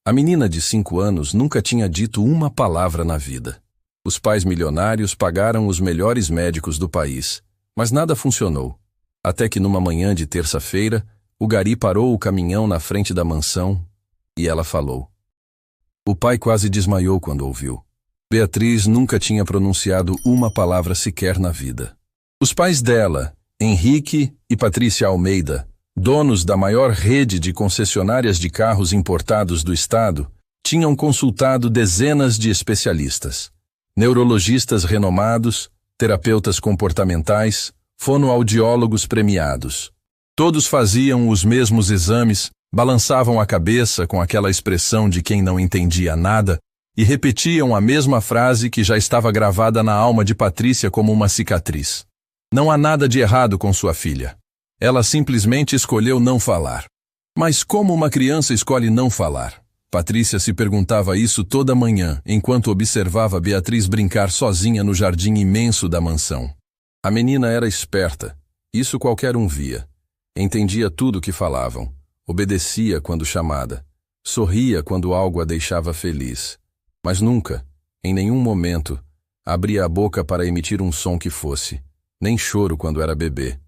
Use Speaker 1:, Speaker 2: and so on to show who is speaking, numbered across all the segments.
Speaker 1: A menina de 5 anos nunca tinha dito uma palavra na vida. Os pais milionários pagaram os melhores médicos do país, mas nada funcionou. Até que numa manhã de terça-feira, o gari parou o caminhão na frente da mansão e ela falou. O pai quase desmaiou quando ouviu. Beatriz nunca tinha pronunciado uma palavra sequer na vida. Os pais dela, Henrique e Patrícia Almeida, donos da maior rede de concessionárias de carros importados do estado, tinham consultado dezenas de especialistas. Neurologistas renomados, terapeutas comportamentais, fonoaudiólogos premiados. Todos faziam os mesmos exames, balançavam a cabeça com aquela expressão de quem não entendia nada e repetiam a mesma frase que já estava gravada na alma de Patrícia como uma cicatriz. Não há nada de errado com sua filha. Ela simplesmente escolheu não falar. Mas como uma criança escolhe não falar? Patrícia se perguntava isso toda manhã, enquanto observava Beatriz brincar sozinha no jardim imenso da mansão. A menina era esperta, isso qualquer um via. Entendia tudo o que falavam, obedecia quando chamada, sorria quando algo a deixava feliz. Mas nunca, em nenhum momento, abria a boca para emitir um som que fosse, nem choro quando era bebê,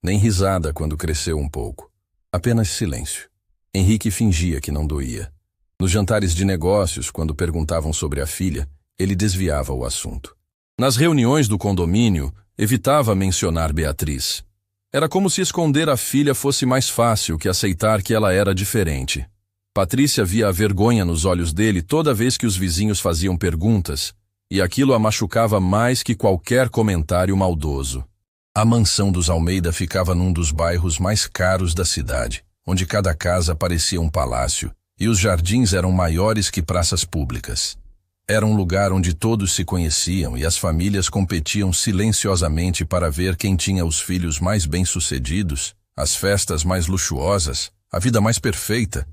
Speaker 1: nem risada quando cresceu um pouco. Apenas silêncio. Henrique fingia que não doía. Nos jantares de negócios, quando perguntavam sobre a filha, ele desviava o assunto. Nas reuniões do condomínio, evitava mencionar Beatriz. Era como se esconder a filha fosse mais fácil que aceitar que ela era diferente. Patrícia via a vergonha nos olhos dele toda vez que os vizinhos faziam perguntas, e aquilo a machucava mais que qualquer comentário maldoso. A mansão dos Almeida ficava num dos bairros mais caros da cidade, onde cada casa parecia um palácio, e os jardins eram maiores que praças públicas. Era um lugar onde todos se conheciam e as famílias competiam silenciosamente para ver quem tinha os filhos mais bem-sucedidos, as festas mais luxuosas, a vida mais perfeita.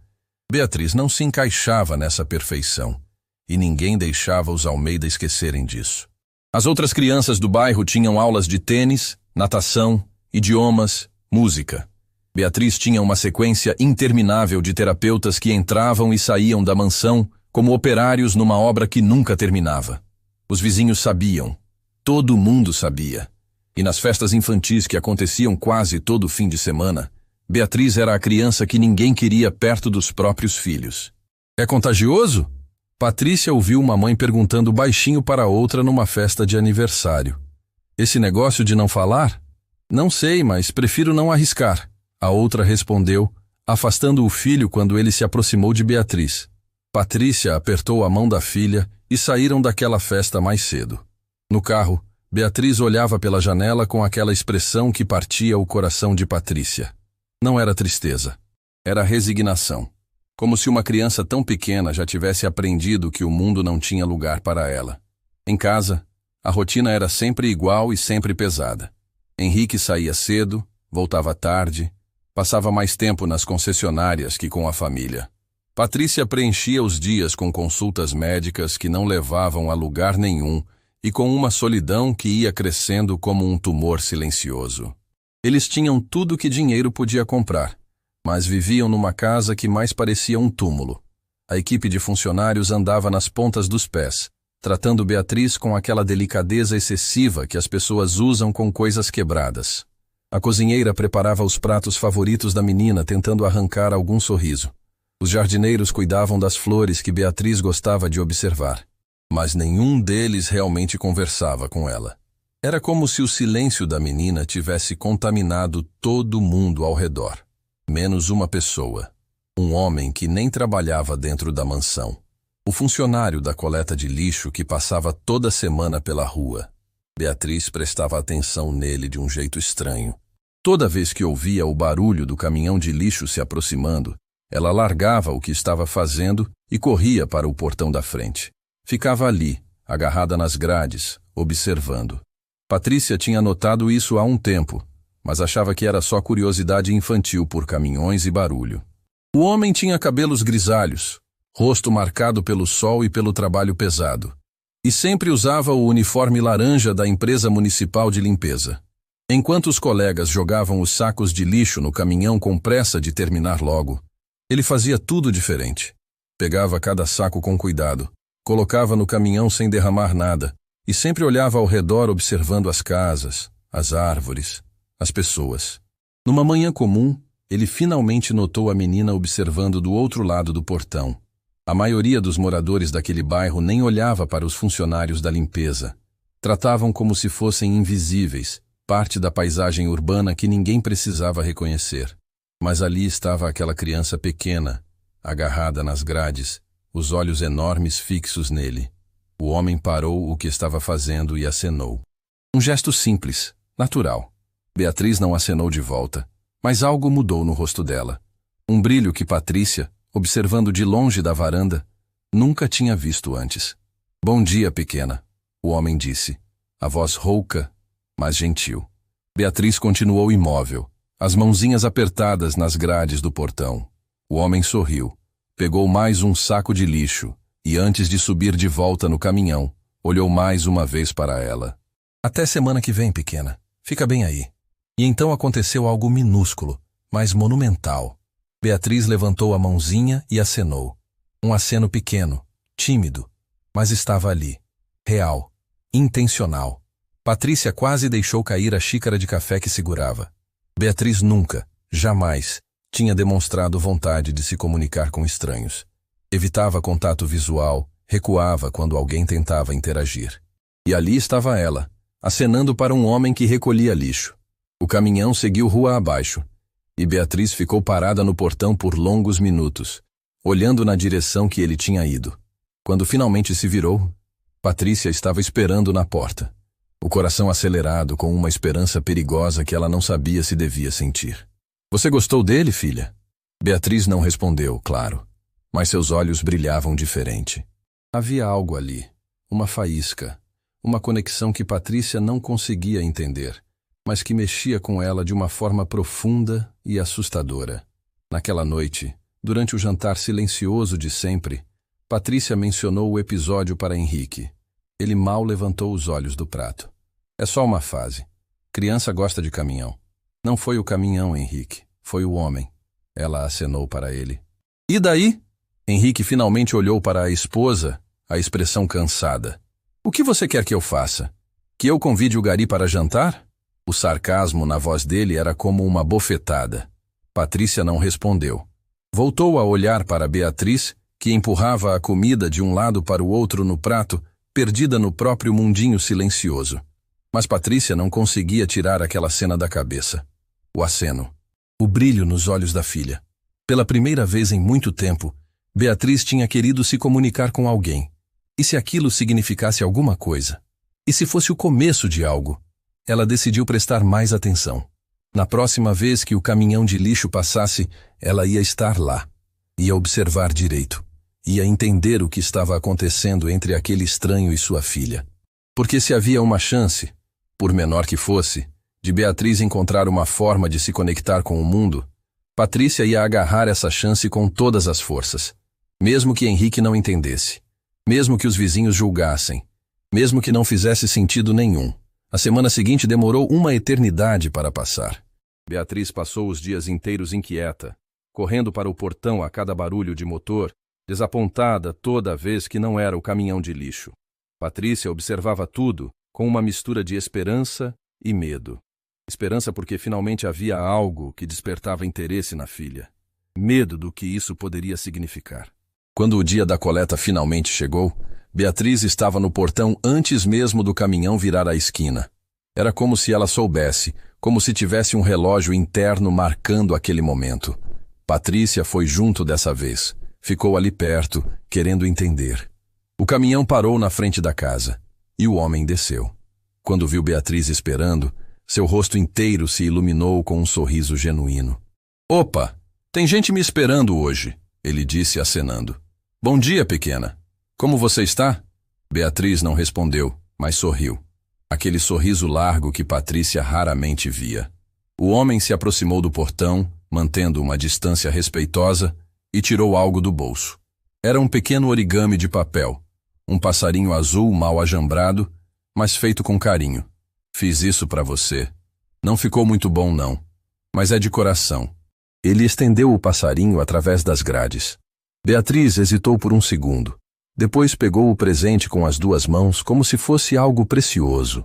Speaker 1: Beatriz não se encaixava nessa perfeição, e ninguém deixava os Almeida esquecerem disso. As outras crianças do bairro tinham aulas de tênis, natação, idiomas, música. Beatriz tinha uma sequência interminável de terapeutas que entravam e saíam da mansão como operários numa obra que nunca terminava. Os vizinhos sabiam. Todo mundo sabia. E nas festas infantis que aconteciam quase todo fim de semana, Beatriz era a criança que ninguém queria perto dos próprios filhos. É contagioso? Patrícia ouviu uma mãe perguntando baixinho para outra numa festa de aniversário. Esse negócio de não falar? Não sei, mas prefiro não arriscar. A outra respondeu, afastando o filho quando ele se aproximou de Beatriz. Patrícia apertou a mão da filha e saíram daquela festa mais cedo. No carro, Beatriz olhava pela janela com aquela expressão que partia o coração de Patrícia. Não era tristeza, era resignação. Como se uma criança tão pequena já tivesse aprendido que o mundo não tinha lugar para ela. Em casa, a rotina era sempre igual e sempre pesada. Henrique saía cedo, voltava tarde, passava mais tempo nas concessionárias que com a família. Patrícia preenchia os dias com consultas médicas que não levavam a lugar nenhum e com uma solidão que ia crescendo como um tumor silencioso. Eles tinham tudo que dinheiro podia comprar, mas viviam numa casa que mais parecia um túmulo. A equipe de funcionários andava nas pontas dos pés, tratando Beatriz com aquela delicadeza excessiva que as pessoas usam com coisas quebradas. A cozinheira preparava os pratos favoritos da menina, tentando arrancar algum sorriso. Os jardineiros cuidavam das flores que Beatriz gostava de observar, mas nenhum deles realmente conversava com ela. Era como se o silêncio da menina tivesse contaminado todo mundo ao redor, menos uma pessoa, um homem que nem trabalhava dentro da mansão. O funcionário da coleta de lixo que passava toda semana pela rua. Beatriz prestava atenção nele de um jeito estranho. Toda vez que ouvia o barulho do caminhão de lixo se aproximando, ela largava o que estava fazendo e corria para o portão da frente. Ficava ali, agarrada nas grades, observando. Patrícia tinha notado isso há um tempo, mas achava que era só curiosidade infantil por caminhões e barulho. O homem tinha cabelos grisalhos, rosto marcado pelo sol e pelo trabalho pesado, e sempre usava o uniforme laranja da empresa municipal de limpeza. Enquanto os colegas jogavam os sacos de lixo no caminhão com pressa de terminar logo, ele fazia tudo diferente. Pegava cada saco com cuidado, colocava no caminhão sem derramar nada e sempre olhava ao redor observando as casas, as árvores, as pessoas. Numa manhã comum, ele finalmente notou a menina observando do outro lado do portão. A maioria dos moradores daquele bairro nem olhava para os funcionários da limpeza. Tratavam como se fossem invisíveis, parte da paisagem urbana que ninguém precisava reconhecer. Mas ali estava aquela criança pequena, agarrada nas grades, os olhos enormes fixos nele. O homem parou o que estava fazendo e acenou. Um gesto simples, natural. Beatriz não acenou de volta, mas algo mudou no rosto dela. Um brilho que Patrícia, observando de longe da varanda, nunca tinha visto antes. Bom dia, pequena, o homem disse, a voz rouca, mas gentil. Beatriz continuou imóvel, as mãozinhas apertadas nas grades do portão. O homem sorriu, pegou mais um saco de lixo e, antes de subir de volta no caminhão, olhou mais uma vez para ela. Até semana que vem, pequena. Fica bem aí. E então aconteceu algo minúsculo, mas monumental. Beatriz levantou a mãozinha e acenou. Um aceno pequeno, tímido, mas estava ali. Real, intencional. Patrícia quase deixou cair a xícara de café que segurava. Beatriz nunca, jamais, tinha demonstrado vontade de se comunicar com estranhos. Evitava contato visual, recuava quando alguém tentava interagir. E ali estava ela, acenando para um homem que recolhia lixo. O caminhão seguiu rua abaixo, e Beatriz ficou parada no portão por longos minutos, olhando na direção que ele tinha ido. Quando finalmente se virou, Patrícia estava esperando na porta, o coração acelerado com uma esperança perigosa que ela não sabia se devia sentir. Você gostou dele, filha? Beatriz não respondeu, claro, mas seus olhos brilhavam diferente. Havia algo ali, uma faísca, uma conexão que Patrícia não conseguia entender, mas que mexia com ela de uma forma profunda e assustadora. Naquela noite, durante o jantar silencioso de sempre, Patrícia mencionou o episódio para Henrique. Ele mal levantou os olhos do prato. É só uma fase. Criança gosta de caminhão. Não foi o caminhão, Henrique. Foi o homem. Ela acenou para ele. E daí? Henrique finalmente olhou para a esposa, a expressão cansada. O que você quer que eu faça? Que eu convide o gari para jantar? O sarcasmo na voz dele era como uma bofetada. Patrícia não respondeu. Voltou a olhar para Beatriz, que empurrava a comida de um lado para o outro no prato, perdida no próprio mundinho silencioso. Mas Patrícia não conseguia tirar aquela cena da cabeça. O aceno. O brilho nos olhos da filha. Pela primeira vez em muito tempo, Beatriz tinha querido se comunicar com alguém. E se aquilo significasse alguma coisa? E se fosse o começo de algo? Ela decidiu prestar mais atenção. Na próxima vez que o caminhão de lixo passasse, ela ia estar lá. Ia observar direito. Ia entender o que estava acontecendo entre aquele estranho e sua filha. Porque se havia uma chance, por menor que fosse, de Beatriz encontrar uma forma de se conectar com o mundo, Patrícia ia agarrar essa chance com todas as forças. Mesmo que Henrique não entendesse. Mesmo que os vizinhos julgassem. Mesmo que não fizesse sentido nenhum. A semana seguinte demorou uma eternidade para passar. Beatriz passou os dias inteiros inquieta, correndo para o portão a cada barulho de motor, desapontada toda vez que não era o caminhão de lixo. Patrícia observava tudo com uma mistura de esperança e medo. Esperança porque finalmente havia algo que despertava interesse na filha. Medo do que isso poderia significar. Quando o dia da coleta finalmente chegou, Beatriz estava no portão antes mesmo do caminhão virar a esquina. Era como se ela soubesse, como se tivesse um relógio interno marcando aquele momento. Patrícia foi junto dessa vez. Ficou ali perto, querendo entender. O caminhão parou na frente da casa, e o homem desceu. Quando viu Beatriz esperando, seu rosto inteiro se iluminou com um sorriso genuíno. Opa, tem gente me esperando hoje, ele disse acenando. Bom dia, pequena. Como você está? Beatriz não respondeu, mas sorriu. Aquele sorriso largo que Patrícia raramente via. O homem se aproximou do portão, mantendo uma distância respeitosa, e tirou algo do bolso. Era um pequeno origami de papel, um passarinho azul mal ajambrado, mas feito com carinho. Fiz isso para você. Não ficou muito bom, não, mas é de coração. Ele estendeu o passarinho através das grades. Beatriz hesitou por um segundo. Depois pegou o presente com as duas mãos como se fosse algo precioso.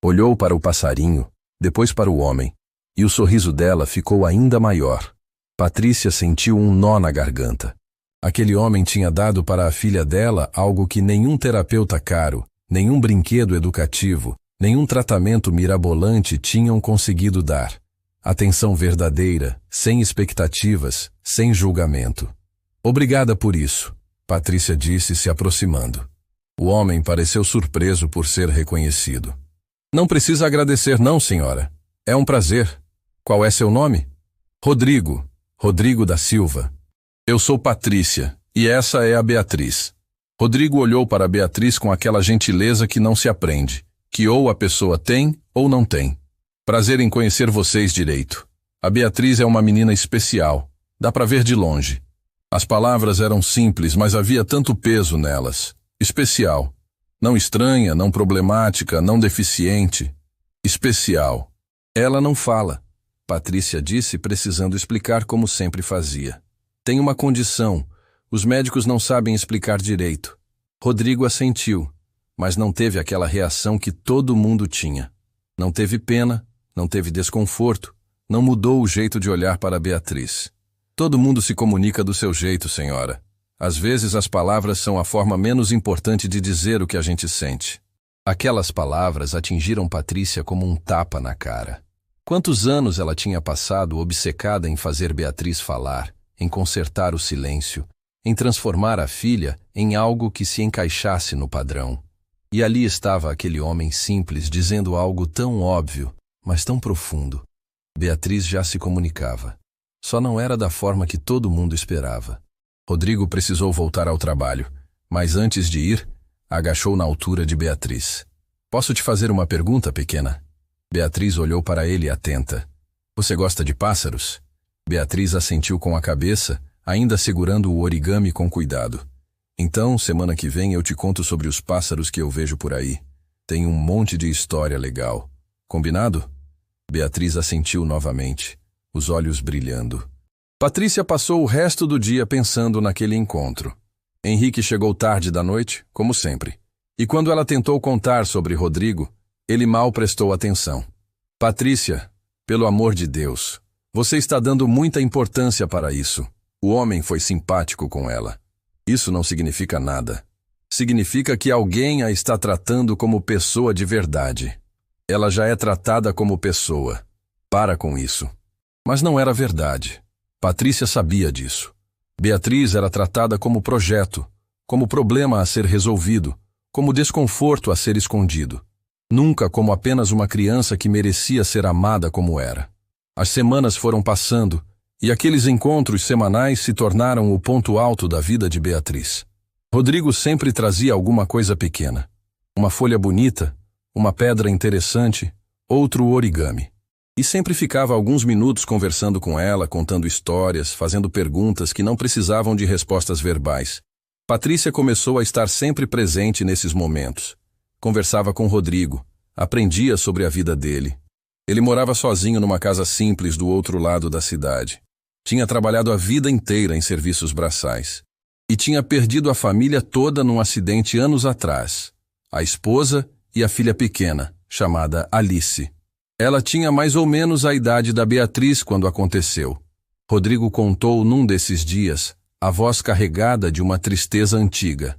Speaker 1: Olhou para o passarinho, depois para o homem, e o sorriso dela ficou ainda maior. Patrícia sentiu um nó na garganta. Aquele homem tinha dado para a filha dela algo que nenhum terapeuta caro, nenhum brinquedo educativo, nenhum tratamento mirabolante tinham conseguido dar. Atenção verdadeira, sem expectativas, sem julgamento. Obrigada por isso, Patrícia disse, se aproximando. O homem pareceu surpreso por ser reconhecido. Não precisa agradecer não, senhora. É um prazer. Qual é seu nome? Rodrigo da Silva. Eu sou Patrícia, e essa é a Beatriz. Rodrigo olhou para a Beatriz com aquela gentileza que não se aprende, que ou a pessoa tem ou não tem. Prazer em conhecer vocês direito. A Beatriz é uma menina especial, dá para ver de longe. As palavras eram simples, mas havia tanto peso nelas. Especial. Não estranha, não problemática, não deficiente. Especial. Ela não fala, Patrícia disse, precisando explicar como sempre fazia. Tem uma condição. Os médicos não sabem explicar direito. Rodrigo assentiu, mas não teve aquela reação que todo mundo tinha. Não teve pena, não teve desconforto, não mudou o jeito de olhar para Beatriz. Todo mundo se comunica do seu jeito, senhora. Às vezes as palavras são a forma menos importante de dizer o que a gente sente. Aquelas palavras atingiram Patrícia como um tapa na cara. Quantos anos ela tinha passado obcecada em fazer Beatriz falar, em consertar o silêncio, em transformar a filha em algo que se encaixasse no padrão. E ali estava aquele homem simples dizendo algo tão óbvio, mas tão profundo. Beatriz já se comunicava. Só não era da forma que todo mundo esperava. Rodrigo precisou voltar ao trabalho, mas antes de ir, agachou na altura de Beatriz. Posso te fazer uma pergunta, pequena? Beatriz olhou para ele atenta. Você gosta de pássaros? Beatriz assentiu com a cabeça, ainda segurando o origami com cuidado. Então, semana que vem eu te conto sobre os pássaros que eu vejo por aí. Tem um monte de história legal. Combinado? Beatriz assentiu novamente, os olhos brilhando. Patrícia passou o resto do dia pensando naquele encontro. Henrique chegou tarde da noite, como sempre. E quando ela tentou contar sobre Rodrigo, ele mal prestou atenção. Patrícia, pelo amor de Deus, você está dando muita importância para isso. O homem foi simpático com ela. Isso não significa nada. Significa que alguém a está tratando como pessoa de verdade. Ela já é tratada como pessoa. Para com isso. Mas não era verdade. Patrícia sabia disso. Beatriz era tratada como projeto, como problema a ser resolvido, como desconforto a ser escondido. Nunca como apenas uma criança que merecia ser amada como era. As semanas foram passando, e aqueles encontros semanais se tornaram o ponto alto da vida de Beatriz. Rodrigo sempre trazia alguma coisa pequena. Uma folha bonita, uma pedra interessante, outro origami. E sempre ficava alguns minutos conversando com ela, contando histórias, fazendo perguntas que não precisavam de respostas verbais. Patrícia começou a estar sempre presente nesses momentos. Conversava com Rodrigo, aprendia sobre a vida dele. Ele morava sozinho numa casa simples do outro lado da cidade. Tinha trabalhado a vida inteira em serviços braçais. E tinha perdido a família toda num acidente anos atrás. A esposa e a filha pequena, chamada Alice. Ela tinha mais ou menos a idade da Beatriz quando aconteceu. Rodrigo contou num desses dias, a voz carregada de uma tristeza antiga.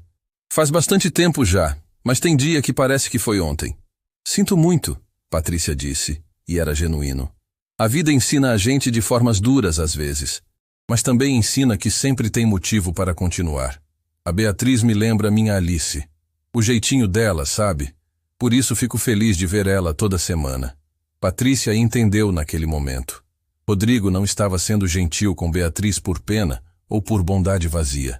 Speaker 1: Faz bastante tempo já, mas tem dia que parece que foi ontem. Sinto muito, Patrícia disse, e era genuíno. A vida ensina a gente de formas duras às vezes, mas também ensina que sempre tem motivo para continuar. A Beatriz me lembra minha Alice. O jeitinho dela, sabe? Por isso fico feliz de ver ela toda semana. Patrícia entendeu naquele momento. Rodrigo não estava sendo gentil com Beatriz por pena ou por bondade vazia.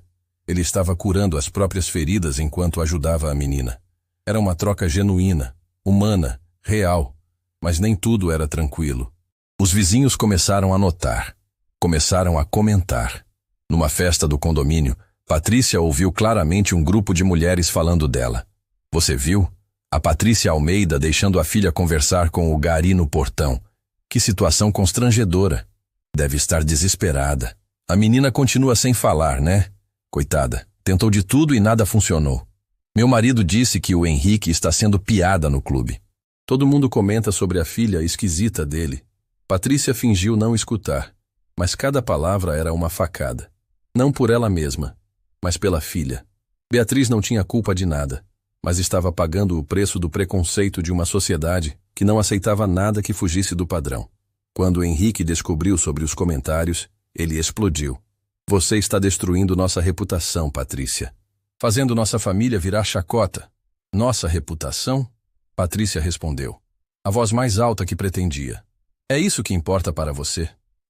Speaker 1: Ele estava curando as próprias feridas enquanto ajudava a menina. Era uma troca genuína, humana, real, mas nem tudo era tranquilo. Os vizinhos começaram a notar, começaram a comentar. Numa festa do condomínio, Patrícia ouviu claramente um grupo de mulheres falando dela. Você viu? A Patrícia Almeida deixando a filha conversar com o gari no portão. Que situação constrangedora. Deve estar desesperada. A menina continua sem falar, né? Coitada, tentou de tudo e nada funcionou. Meu marido disse que o Henrique está sendo piada no clube. Todo mundo comenta sobre a filha esquisita dele. Patrícia fingiu não escutar, mas cada palavra era uma facada. Não por ela mesma, mas pela filha. Beatriz não tinha culpa de nada, mas estava pagando o preço do preconceito de uma sociedade que não aceitava nada que fugisse do padrão. Quando Henrique descobriu sobre os comentários, ele explodiu. Você está destruindo nossa reputação, Patrícia. Fazendo nossa família virar chacota. Nossa reputação? Patrícia respondeu. A voz mais alta que pretendia. É isso que importa para você?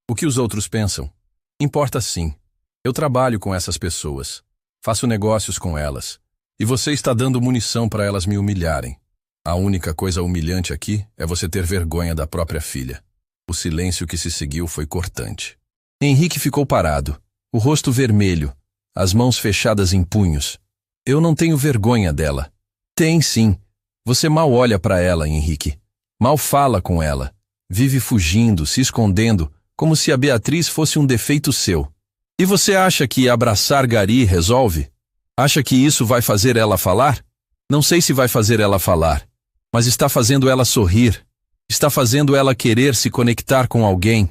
Speaker 1: O que os outros pensam? Importa sim. Eu trabalho com essas pessoas. Faço negócios com elas. E você está dando munição para elas me humilharem. A única coisa humilhante aqui é você ter vergonha da própria filha. O silêncio que se seguiu foi cortante. Henrique ficou parado, o rosto vermelho, as mãos fechadas em punhos. Eu não tenho vergonha dela. Tem sim. Você mal olha para ela, Henrique. Mal fala com ela. Vive fugindo, se escondendo, como se a Beatriz fosse um defeito seu. E você acha que abraçar Gari resolve? Acha que isso vai fazer ela falar? Não sei se vai fazer ela falar, mas está fazendo ela sorrir. Está fazendo ela querer se conectar com alguém.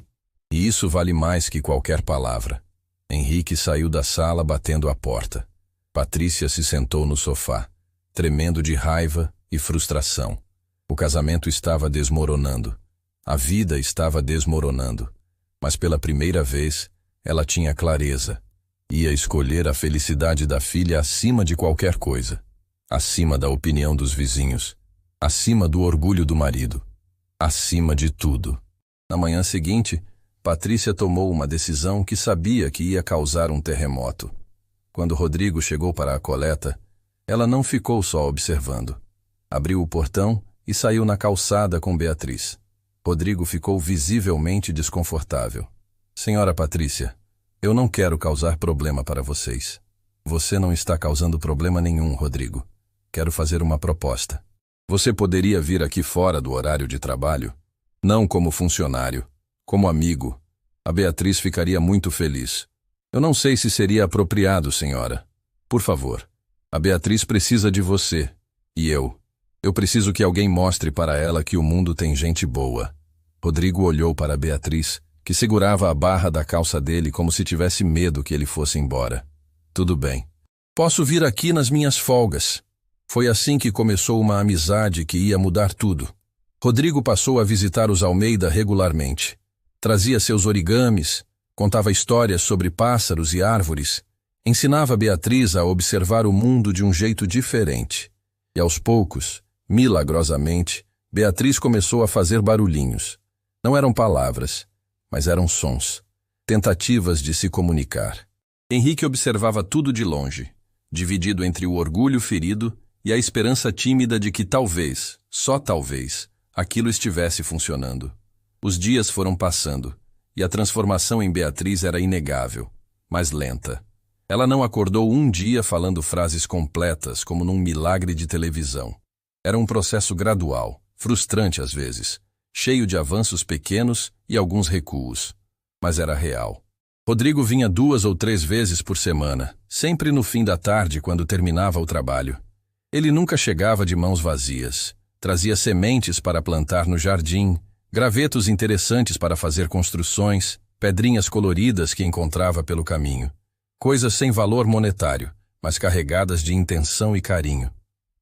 Speaker 1: E isso vale mais que qualquer palavra. Henrique saiu da sala batendo a porta. Patrícia se sentou no sofá, tremendo de raiva e frustração. O casamento estava desmoronando. A vida estava desmoronando. Mas pela primeira vez, ela tinha clareza. Ia escolher a felicidade da filha acima de qualquer coisa. Acima da opinião dos vizinhos. Acima do orgulho do marido. Acima de tudo. Na manhã seguinte, Patrícia tomou uma decisão que sabia que ia causar um terremoto. Quando Rodrigo chegou para a coleta, ela não ficou só observando. Abriu o portão e saiu na calçada com Beatriz. Rodrigo ficou visivelmente desconfortável. Senhora Patrícia, eu não quero causar problema para vocês. Você não está causando problema nenhum, Rodrigo. Quero fazer uma proposta. Você poderia vir aqui fora do horário de trabalho? Não como funcionário, como amigo. A Beatriz ficaria muito feliz. Eu não sei se seria apropriado, senhora. Por favor, a Beatriz precisa de você. E eu. Eu preciso que alguém mostre para ela que o mundo tem gente boa. Rodrigo olhou para Beatriz, que segurava a barra da calça dele como se tivesse medo que ele fosse embora. Tudo bem. Posso vir aqui nas minhas folgas. Foi assim que começou uma amizade que ia mudar tudo. Rodrigo passou a visitar os Almeida regularmente. Trazia seus origamis, contava histórias sobre pássaros e árvores, ensinava Beatriz a observar o mundo de um jeito diferente. E aos poucos, milagrosamente, Beatriz começou a fazer barulhinhos. Não eram palavras, mas eram sons, tentativas de se comunicar. Henrique observava tudo de longe, dividido entre o orgulho ferido e a esperança tímida de que talvez, só talvez, aquilo estivesse funcionando. Os dias foram passando, e a transformação em Beatriz era inegável, mas lenta. Ela não acordou um dia falando frases completas como num milagre de televisão. Era um processo gradual, frustrante às vezes, cheio de avanços pequenos e alguns recuos. Mas era real. Rodrigo vinha 2 ou 3 vezes por semana, sempre no fim da tarde quando terminava o trabalho. Ele nunca chegava de mãos vazias. Trazia sementes para plantar no jardim, gravetos interessantes para fazer construções, pedrinhas coloridas que encontrava pelo caminho. Coisas sem valor monetário, mas carregadas de intenção e carinho.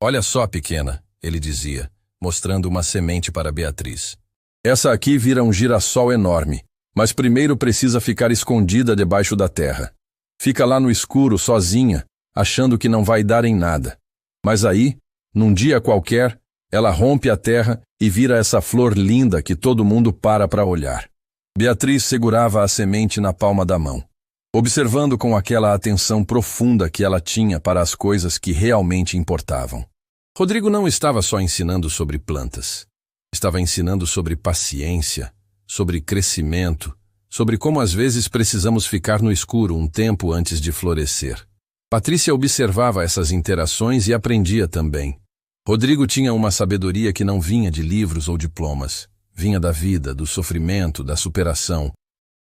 Speaker 1: Olha só, pequena, ele dizia, mostrando uma semente para Beatriz. Essa aqui vira um girassol enorme, mas primeiro precisa ficar escondida debaixo da terra. Fica lá no escuro, sozinha, achando que não vai dar em nada. Mas aí, num dia qualquer, ela rompe a terra e vira essa flor linda que todo mundo para olhar. Beatriz segurava a semente na palma da mão, observando com aquela atenção profunda que ela tinha para as coisas que realmente importavam. Rodrigo não estava só ensinando sobre plantas. Estava ensinando sobre paciência, sobre crescimento, sobre como às vezes precisamos ficar no escuro um tempo antes de florescer. Patrícia observava essas interações e aprendia também. Rodrigo tinha uma sabedoria que não vinha de livros ou diplomas. Vinha da vida, do sofrimento, da superação.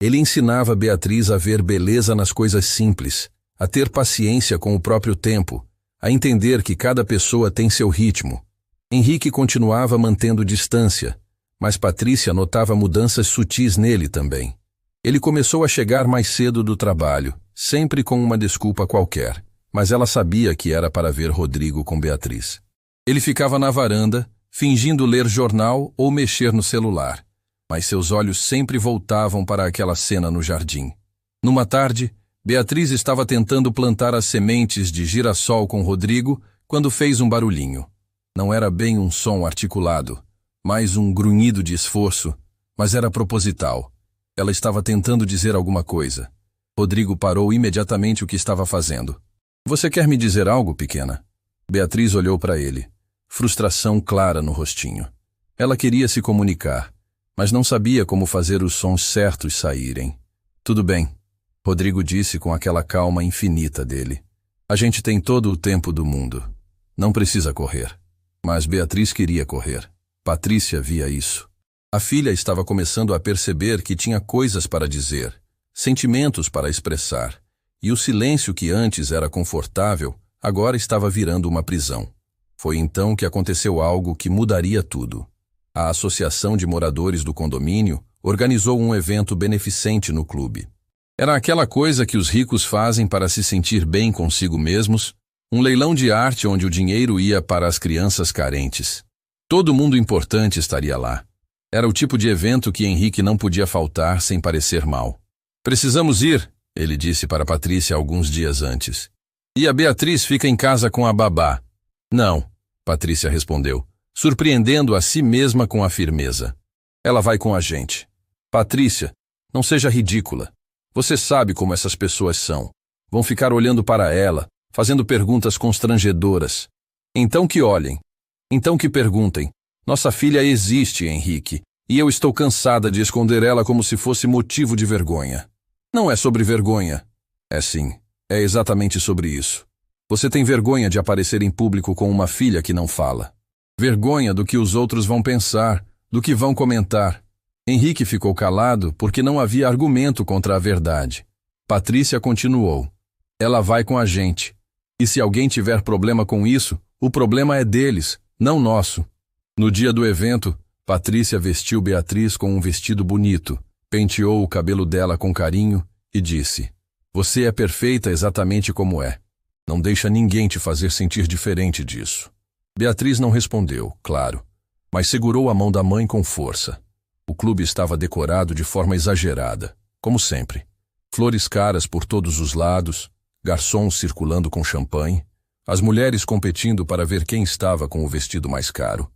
Speaker 1: Ele ensinava Beatriz a ver beleza nas coisas simples, a ter paciência com o próprio tempo, a entender que cada pessoa tem seu ritmo. Henrique continuava mantendo distância, mas Patrícia notava mudanças sutis nele também. Ele começou a chegar mais cedo do trabalho, sempre com uma desculpa qualquer, mas ela sabia que era para ver Rodrigo com Beatriz. Ele ficava na varanda, fingindo ler jornal ou mexer no celular, mas seus olhos sempre voltavam para aquela cena no jardim. Numa tarde, Beatriz estava tentando plantar as sementes de girassol com Rodrigo quando fez um barulhinho. Não era bem um som articulado, mais um grunhido de esforço, mas era proposital. Ela estava tentando dizer alguma coisa. Rodrigo parou imediatamente o que estava fazendo. Você quer me dizer algo, pequena? Beatriz olhou para ele, frustração clara no rostinho. Ela queria se comunicar, mas não sabia como fazer os sons certos saírem. Tudo bem, Rodrigo disse com aquela calma infinita dele. A gente tem todo o tempo do mundo. Não precisa correr. Mas Beatriz queria correr. Patrícia via isso. A filha estava começando a perceber que tinha coisas para dizer, sentimentos para expressar, e o silêncio que antes era confortável, agora estava virando uma prisão. Foi então que aconteceu algo que mudaria tudo. A Associação de Moradores do Condomínio organizou um evento beneficente no clube. Era aquela coisa que os ricos fazem para se sentir bem consigo mesmos, um leilão de arte onde o dinheiro ia para as crianças carentes. Todo mundo importante estaria lá. Era o tipo de evento que Henrique não podia faltar sem parecer mal. Precisamos ir, ele disse para Patrícia alguns dias antes. E a Beatriz fica em casa com a babá. Não, Patrícia respondeu, surpreendendo a si mesma com a firmeza. Ela vai com a gente. Patrícia, não seja ridícula. Você sabe como essas pessoas são. Vão ficar olhando para ela, fazendo perguntas constrangedoras. Então que olhem. Então que perguntem. Nossa filha existe, Henrique, e eu estou cansada de esconder ela como se fosse motivo de vergonha. Não é sobre vergonha. É sim, é exatamente sobre isso. Você tem vergonha de aparecer em público com uma filha que não fala. Vergonha do que os outros vão pensar, do que vão comentar. Henrique ficou calado porque não havia argumento contra a verdade. Patrícia continuou. Ela vai com a gente. E se alguém tiver problema com isso, o problema é deles, não nosso. No dia do evento, Patrícia vestiu Beatriz com um vestido bonito, penteou o cabelo dela com carinho e disse: Você é perfeita exatamente como é. Não deixa ninguém te fazer sentir diferente disso. Beatriz não respondeu, claro, mas segurou a mão da mãe com força. O clube estava decorado de forma exagerada, como sempre. Flores caras por todos os lados, garçons circulando com champanhe, as mulheres competindo para ver quem estava com o vestido mais caro,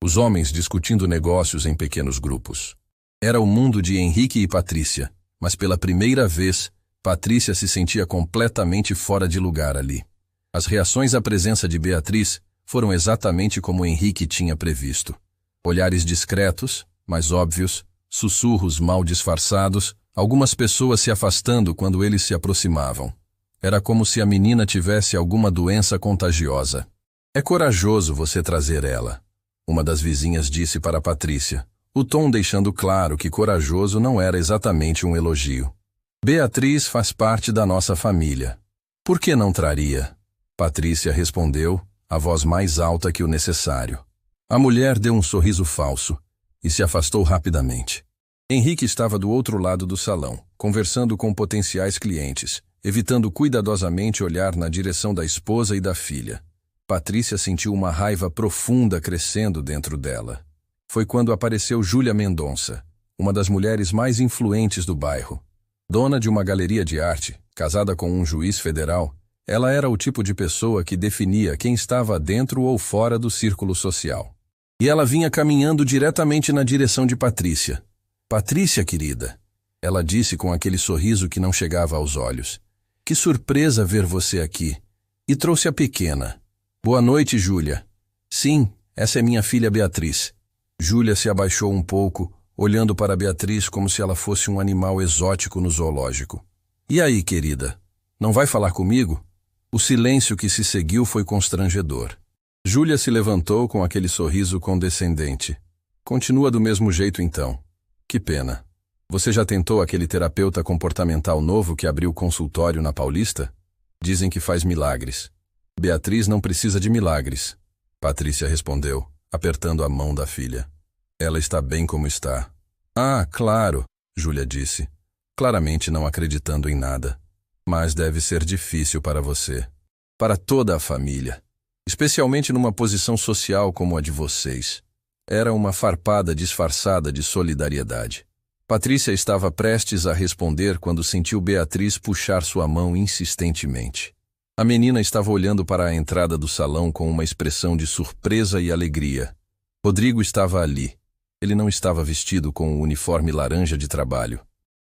Speaker 1: os homens discutindo negócios em pequenos grupos. Era o mundo de Henrique e Patrícia, mas pela primeira vez, Patrícia se sentia completamente fora de lugar ali. As reações à presença de Beatriz foram exatamente como Henrique tinha previsto. Olhares discretos, mas óbvios, sussurros mal disfarçados, algumas pessoas se afastando quando eles se aproximavam. Era como se a menina tivesse alguma doença contagiosa. É corajoso você trazer ela, uma das vizinhas disse para Patrícia, o tom deixando claro que corajoso não era exatamente um elogio. Beatriz faz parte da nossa família. Por que não traria? Patrícia respondeu, a voz mais alta que o necessário. A mulher deu um sorriso falso e se afastou rapidamente. Henrique estava do outro lado do salão, conversando com potenciais clientes, evitando cuidadosamente olhar na direção da esposa e da filha. Patrícia sentiu uma raiva profunda crescendo dentro dela. Foi quando apareceu Júlia Mendonça, uma das mulheres mais influentes do bairro. Dona de uma galeria de arte, casada com um juiz federal, ela era o tipo de pessoa que definia quem estava dentro ou fora do círculo social. E ela vinha caminhando diretamente na direção de Patrícia. Patrícia, querida, ela disse com aquele sorriso que não chegava aos olhos. Que surpresa ver você aqui. E trouxe a pequena. Boa noite, Júlia. Sim, essa é minha filha Beatriz. Júlia se abaixou um pouco, olhando para Beatriz como se ela fosse um animal exótico no zoológico. E aí, querida? Não vai falar comigo? O silêncio que se seguiu foi constrangedor. Júlia se levantou com aquele sorriso condescendente. Continua do mesmo jeito então. Que pena. Você já tentou aquele terapeuta comportamental novo que abriu consultório na Paulista? Dizem que faz milagres. Beatriz não precisa de milagres, Patrícia respondeu, apertando a mão da filha. Ela está bem como está. Ah, claro, Júlia disse, claramente não acreditando em nada. Mas deve ser difícil para você. Para toda a família. Especialmente numa posição social como a de vocês. Era uma farpada disfarçada de solidariedade. Patrícia estava prestes a responder quando sentiu Beatriz puxar sua mão insistentemente. A menina estava olhando para a entrada do salão com uma expressão de surpresa e alegria. Rodrigo estava ali. Ele não estava vestido com o uniforme laranja de trabalho.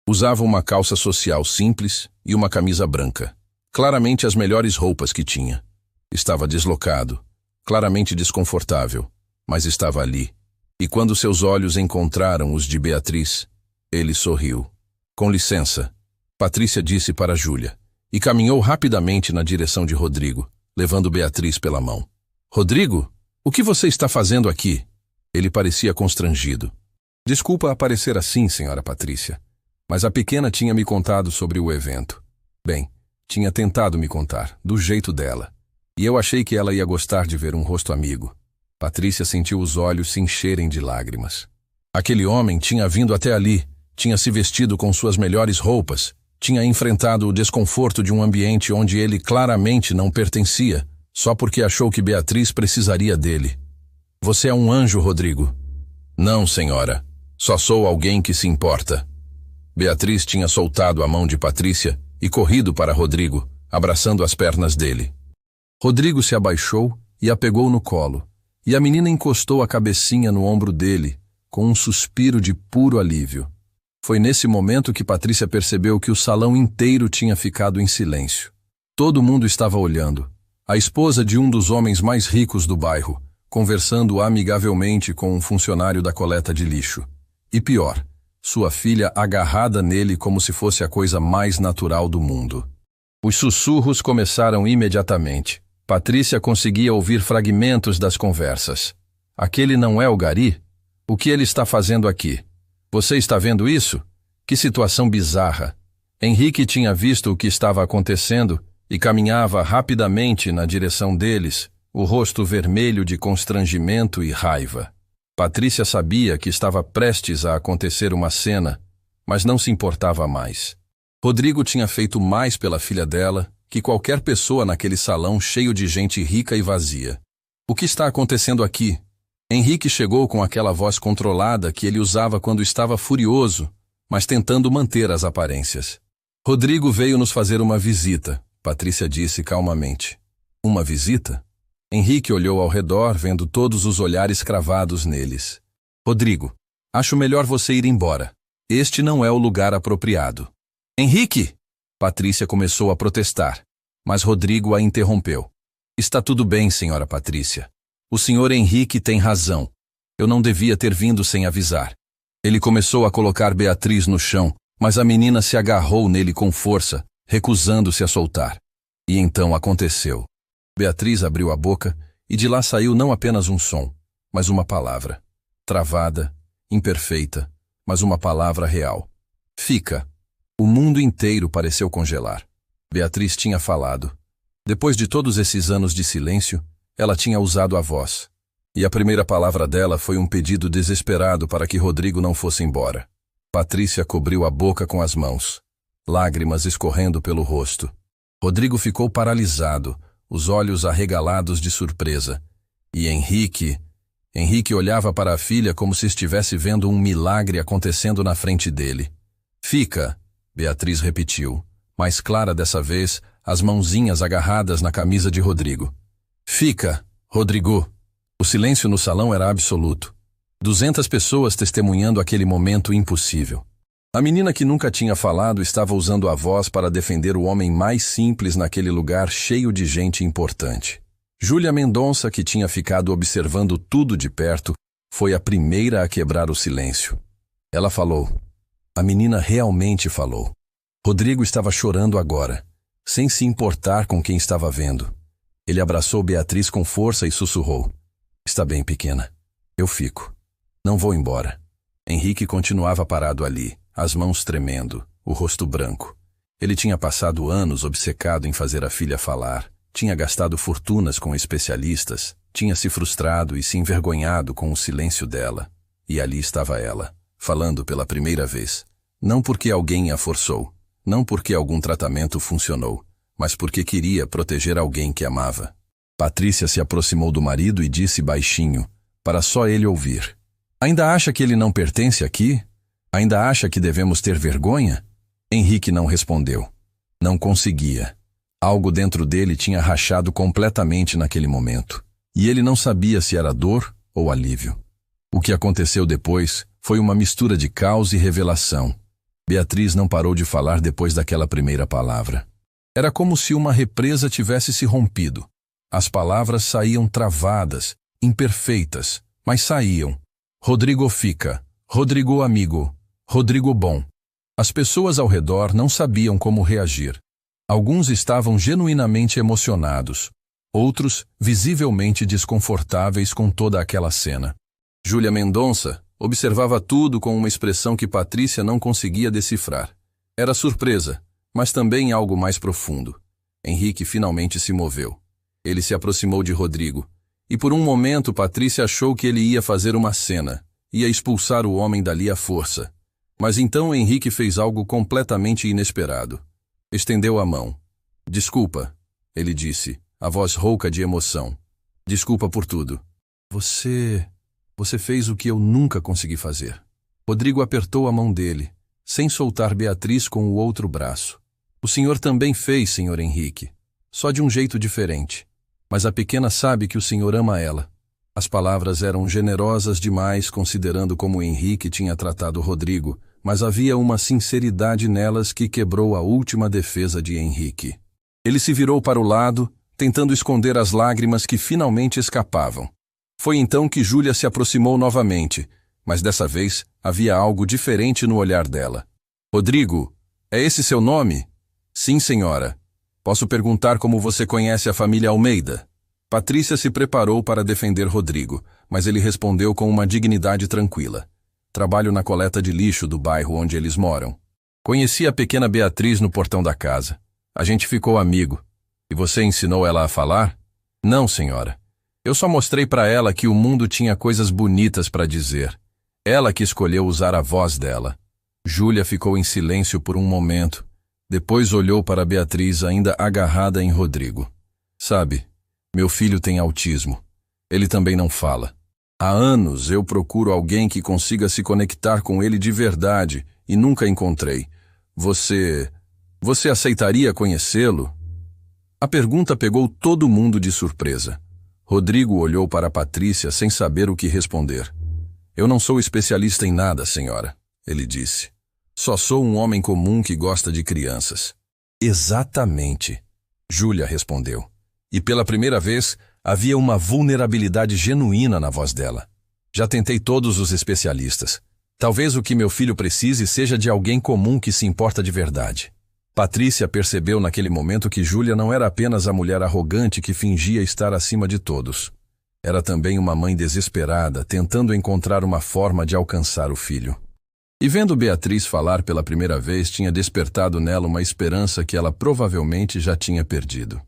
Speaker 1: Usava uma calça social simples e uma camisa branca. Claramente as melhores roupas que tinha. Estava deslocado, claramente desconfortável, mas estava ali. E quando seus olhos encontraram os de Beatriz, ele sorriu. Com licença, Patrícia disse para Júlia, e caminhou rapidamente na direção de Rodrigo, levando Beatriz pela mão. Rodrigo, o que você está fazendo aqui? Ele parecia constrangido. Desculpa aparecer assim, senhora Patrícia, mas a pequena tinha me contado sobre o evento. Bem, tinha tentado me contar, do jeito dela. E eu achei que ela ia gostar de ver um rosto amigo. Patrícia sentiu os olhos se encherem de lágrimas. Aquele homem tinha vindo até ali, tinha se vestido com suas melhores roupas, tinha enfrentado o desconforto de um ambiente onde ele claramente não pertencia, só porque achou que Beatriz precisaria dele. Você é um anjo, Rodrigo. Não, senhora. Só sou alguém que se importa. Beatriz tinha soltado a mão de Patrícia e corrido para Rodrigo, abraçando as pernas dele. Rodrigo se abaixou e a pegou no colo, e a menina encostou a cabecinha no ombro dele, com um suspiro de puro alívio. Foi nesse momento que Patrícia percebeu que o salão inteiro tinha ficado em silêncio. Todo mundo estava olhando. A esposa de um dos homens mais ricos do bairro, conversando amigavelmente com um funcionário da coleta de lixo. E pior, sua filha agarrada nele como se fosse a coisa mais natural do mundo. Os sussurros começaram imediatamente. Patrícia conseguia ouvir fragmentos das conversas. Aquele não é o Gari? O que ele está fazendo aqui? Você está vendo isso? Que situação bizarra. Henrique tinha visto o que estava acontecendo e caminhava rapidamente na direção deles, o rosto vermelho de constrangimento e raiva. Patrícia sabia que estava prestes a acontecer uma cena, mas não se importava mais. Rodrigo tinha feito mais pela filha dela que qualquer pessoa naquele salão cheio de gente rica e vazia. O que está acontecendo aqui? Henrique chegou com aquela voz controlada que ele usava quando estava furioso, mas tentando manter as aparências. Rodrigo veio nos fazer uma visita, Patrícia disse calmamente. Uma visita? Henrique olhou ao redor, vendo todos os olhares cravados neles. Rodrigo, acho melhor você ir embora. Este não é o lugar apropriado. Henrique! Patrícia começou a protestar, mas Rodrigo a interrompeu. Está tudo bem, senhora Patrícia. O senhor Henrique tem razão. Eu não devia ter vindo sem avisar. Ele começou a colocar Beatriz no chão, mas a menina se agarrou nele com força, recusando-se a soltar. E então aconteceu. Beatriz abriu a boca e de lá saiu não apenas um som, mas uma palavra. Travada, imperfeita, mas uma palavra real. Fica. O mundo inteiro pareceu congelar. Beatriz tinha falado. Depois de todos esses anos de silêncio, ela tinha usado a voz. E a primeira palavra dela foi um pedido desesperado para que Rodrigo não fosse embora. Patrícia cobriu a boca com as mãos, lágrimas escorrendo pelo rosto. Rodrigo ficou paralisado, os olhos arregalados de surpresa. E Henrique olhava para a filha como se estivesse vendo um milagre acontecendo na frente dele. Fica, Beatriz repetiu, mais clara dessa vez, as mãozinhas agarradas na camisa de Rodrigo. Fica, Rodrigo. O silêncio no salão era absoluto. 200 pessoas testemunhando aquele momento impossível. A menina que nunca tinha falado estava usando a voz para defender o homem mais simples naquele lugar cheio de gente importante. Júlia Mendonça, que tinha ficado observando tudo de perto, foi a primeira a quebrar o silêncio. Ela falou. A menina realmente falou. Rodrigo estava chorando agora, sem se importar com quem estava vendo. Ele abraçou Beatriz com força e sussurrou. Está bem, pequena. Eu fico. Não vou embora. Henrique continuava parado ali, as mãos tremendo, o rosto branco. Ele tinha passado anos obcecado em fazer a filha falar, tinha gastado fortunas com especialistas, tinha se frustrado e se envergonhado com o silêncio dela. E ali estava ela, falando pela primeira vez. Não porque alguém a forçou, não porque algum tratamento funcionou, mas porque queria proteger alguém que amava. Patrícia se aproximou do marido e disse baixinho, para só ele ouvir. Ainda acha que ele não pertence aqui? Ainda acha que devemos ter vergonha? Henrique não respondeu. Não conseguia. Algo dentro dele tinha rachado completamente naquele momento. E ele não sabia se era dor ou alívio. O que aconteceu depois foi uma mistura de caos e revelação. Beatriz não parou de falar depois daquela primeira palavra. Era como se uma represa tivesse se rompido. As palavras saíam travadas, imperfeitas, mas saíam. Rodrigo fica, Rodrigo amigo, Rodrigo bom. As pessoas ao redor não sabiam como reagir. Alguns estavam genuinamente emocionados, outros visivelmente desconfortáveis com toda aquela cena. Júlia Mendonça observava tudo com uma expressão que Patrícia não conseguia decifrar. Era surpresa, mas também algo mais profundo. Henrique finalmente se moveu. Ele se aproximou de Rodrigo, e por um momento Patrícia achou que ele ia fazer uma cena, ia expulsar o homem dali à força. Mas então Henrique fez algo completamente inesperado. Estendeu a mão. Desculpa, ele disse, a voz rouca de emoção. Desculpa por tudo. Você fez o que eu nunca consegui fazer. Rodrigo apertou a mão dele, sem soltar Beatriz com o outro braço. O senhor também fez, senhor Henrique, só de um jeito diferente. Mas a pequena sabe que o senhor ama ela. As palavras eram generosas demais considerando como Henrique tinha tratado Rodrigo, mas havia uma sinceridade nelas que quebrou a última defesa de Henrique. Ele se virou para o lado, tentando esconder as lágrimas que finalmente escapavam. Foi então que Júlia se aproximou novamente, mas dessa vez havia algo diferente no olhar dela. Rodrigo, é esse seu nome? Sim, senhora. Posso perguntar como você conhece a família Almeida? Patrícia se preparou para defender Rodrigo, mas ele respondeu com uma dignidade tranquila. Trabalho na coleta de lixo do bairro onde eles moram. Conheci a pequena Beatriz no portão da casa. A gente ficou amigo. E você ensinou ela a falar? Não, senhora. Eu só mostrei para ela que o mundo tinha coisas bonitas para dizer. Ela que escolheu usar a voz dela. Júlia ficou em silêncio por um momento. Depois olhou para Beatriz ainda agarrada em Rodrigo. Sabe, meu filho tem autismo. Ele também não fala. Há anos eu procuro alguém que consiga se conectar com ele de verdade e nunca encontrei. Você aceitaria conhecê-lo? A pergunta pegou todo mundo de surpresa. Rodrigo olhou para Patrícia sem saber o que responder. Eu não sou especialista em nada, senhora, ele disse. Só sou um homem comum que gosta de crianças. Exatamente, Júlia respondeu. E pela primeira vez, havia uma vulnerabilidade genuína na voz dela. Já tentei todos os especialistas. Talvez o que meu filho precise seja de alguém comum que se importa de verdade. Patrícia percebeu naquele momento que Júlia não era apenas a mulher arrogante que fingia estar acima de todos. Era também uma mãe desesperada, tentando encontrar uma forma de alcançar o filho. E vendo Beatriz falar pela primeira vez, tinha despertado nela uma esperança que ela provavelmente já tinha perdido.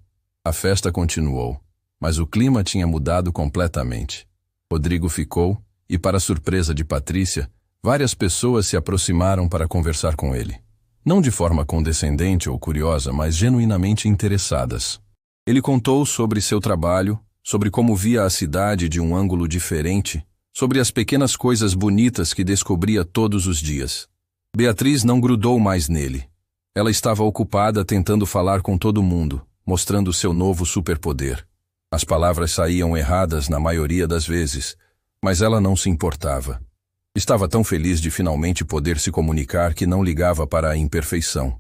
Speaker 1: A festa continuou, mas o clima tinha mudado completamente. Rodrigo ficou, e para surpresa de Patrícia, várias pessoas se aproximaram para conversar com ele. Não de forma condescendente ou curiosa, mas genuinamente interessadas. Ele contou sobre seu trabalho, sobre como via a cidade de um ângulo diferente, sobre as pequenas coisas bonitas que descobria todos os dias. Beatriz não grudou mais nele. Ela estava ocupada tentando falar com todo mundo, mostrando seu novo superpoder. As palavras saíam erradas na maioria das vezes, mas ela não se importava. Estava tão feliz de finalmente poder se comunicar que não ligava para a imperfeição.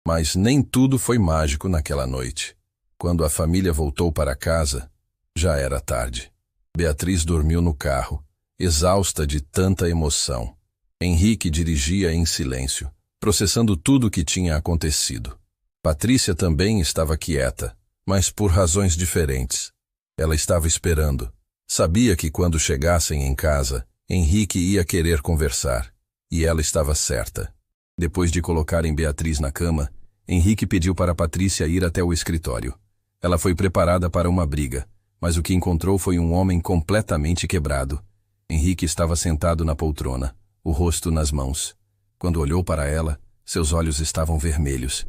Speaker 1: Mas nem tudo foi mágico naquela noite. Quando a família voltou para casa, já era tarde. Beatriz dormiu no carro, exausta de tanta emoção. Henrique dirigia em silêncio, processando tudo o que tinha acontecido. Patrícia também estava quieta, mas por razões diferentes. Ela estava esperando. Sabia que quando chegassem em casa, Henrique ia querer conversar, e ela estava certa. Depois de colocarem Beatriz na cama, Henrique pediu para Patrícia ir até o escritório. Ela foi preparada para uma briga, mas o que encontrou foi um homem completamente quebrado. Henrique estava sentado na poltrona, o rosto nas mãos. Quando olhou para ela, seus olhos estavam vermelhos.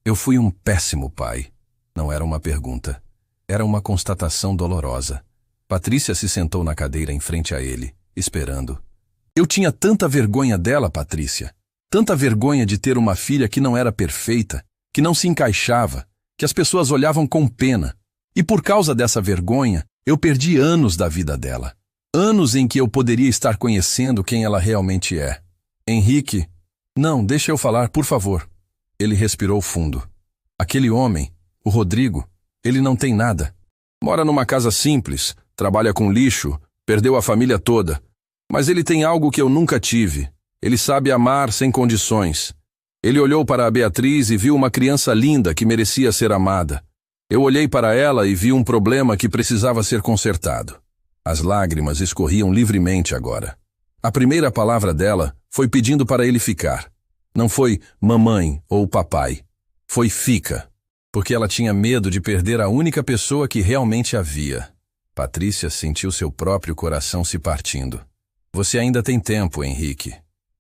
Speaker 1: Eu fui um péssimo pai. Não era uma pergunta. Era uma constatação dolorosa. Patrícia se sentou na cadeira em frente a ele, esperando. Eu tinha tanta vergonha dela, Patrícia. Tanta vergonha de ter uma filha que não era perfeita, que não se encaixava, que as pessoas olhavam com pena. E por causa dessa vergonha, eu perdi anos da vida dela. Anos em que eu poderia estar conhecendo quem ela realmente é. Henrique, não, deixa eu falar, por favor. Ele respirou fundo. Aquele homem, o Rodrigo, ele não tem nada. Mora numa casa simples, trabalha com lixo, perdeu a família toda. Mas ele tem algo que eu nunca tive. Ele sabe amar sem condições. Ele olhou para a Beatriz e viu uma criança linda que merecia ser amada. Eu olhei para ela e vi um problema que precisava ser consertado. As lágrimas escorriam livremente agora. A primeira palavra dela foi pedindo para ele ficar. Não foi mamãe ou papai. Foi fica. Porque ela tinha medo de perder a única pessoa que realmente havia. Patrícia sentiu seu próprio coração se partindo. Você ainda tem tempo, Henrique.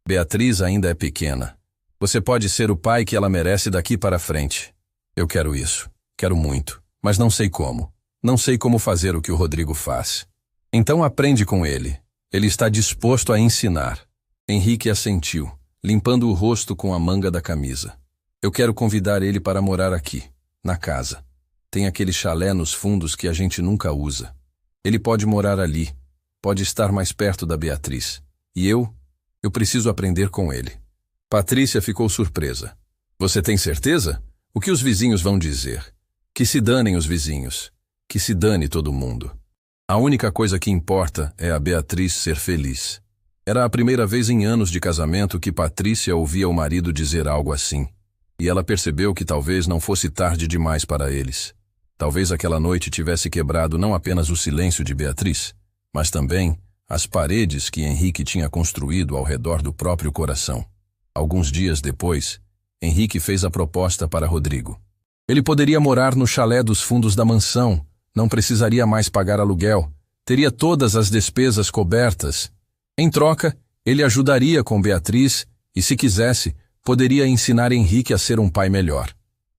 Speaker 1: Beatriz ainda é pequena. Você pode ser o pai que ela merece daqui para frente. Eu quero isso. Quero muito. Mas não sei como. Não sei como fazer o que o Rodrigo faz. Então aprende com ele. Ele está disposto a ensinar. Henrique assentiu, limpando o rosto com a manga da camisa. Eu quero convidar ele para morar aqui, na casa. Tem aquele chalé nos fundos que a gente nunca usa. Ele pode morar ali. Pode estar mais perto da Beatriz. E eu preciso aprender com ele. Patrícia ficou surpresa. Você tem certeza? O que os vizinhos vão dizer? Que se danem os vizinhos. Que se dane todo mundo. A única coisa que importa é a Beatriz ser feliz. Era a primeira vez em anos de casamento que Patrícia ouvia o marido dizer algo assim. E ela percebeu que talvez não fosse tarde demais para eles. Talvez aquela noite tivesse quebrado não apenas o silêncio de Beatriz, mas também as paredes que Henrique tinha construído ao redor do próprio coração. Alguns dias depois, Henrique fez a proposta para Rodrigo. Ele poderia morar no chalé dos fundos da mansão, não precisaria mais pagar aluguel, teria todas as despesas cobertas. Em troca, ele ajudaria com Beatriz e, se quisesse, poderia ensinar Henrique a ser um pai melhor.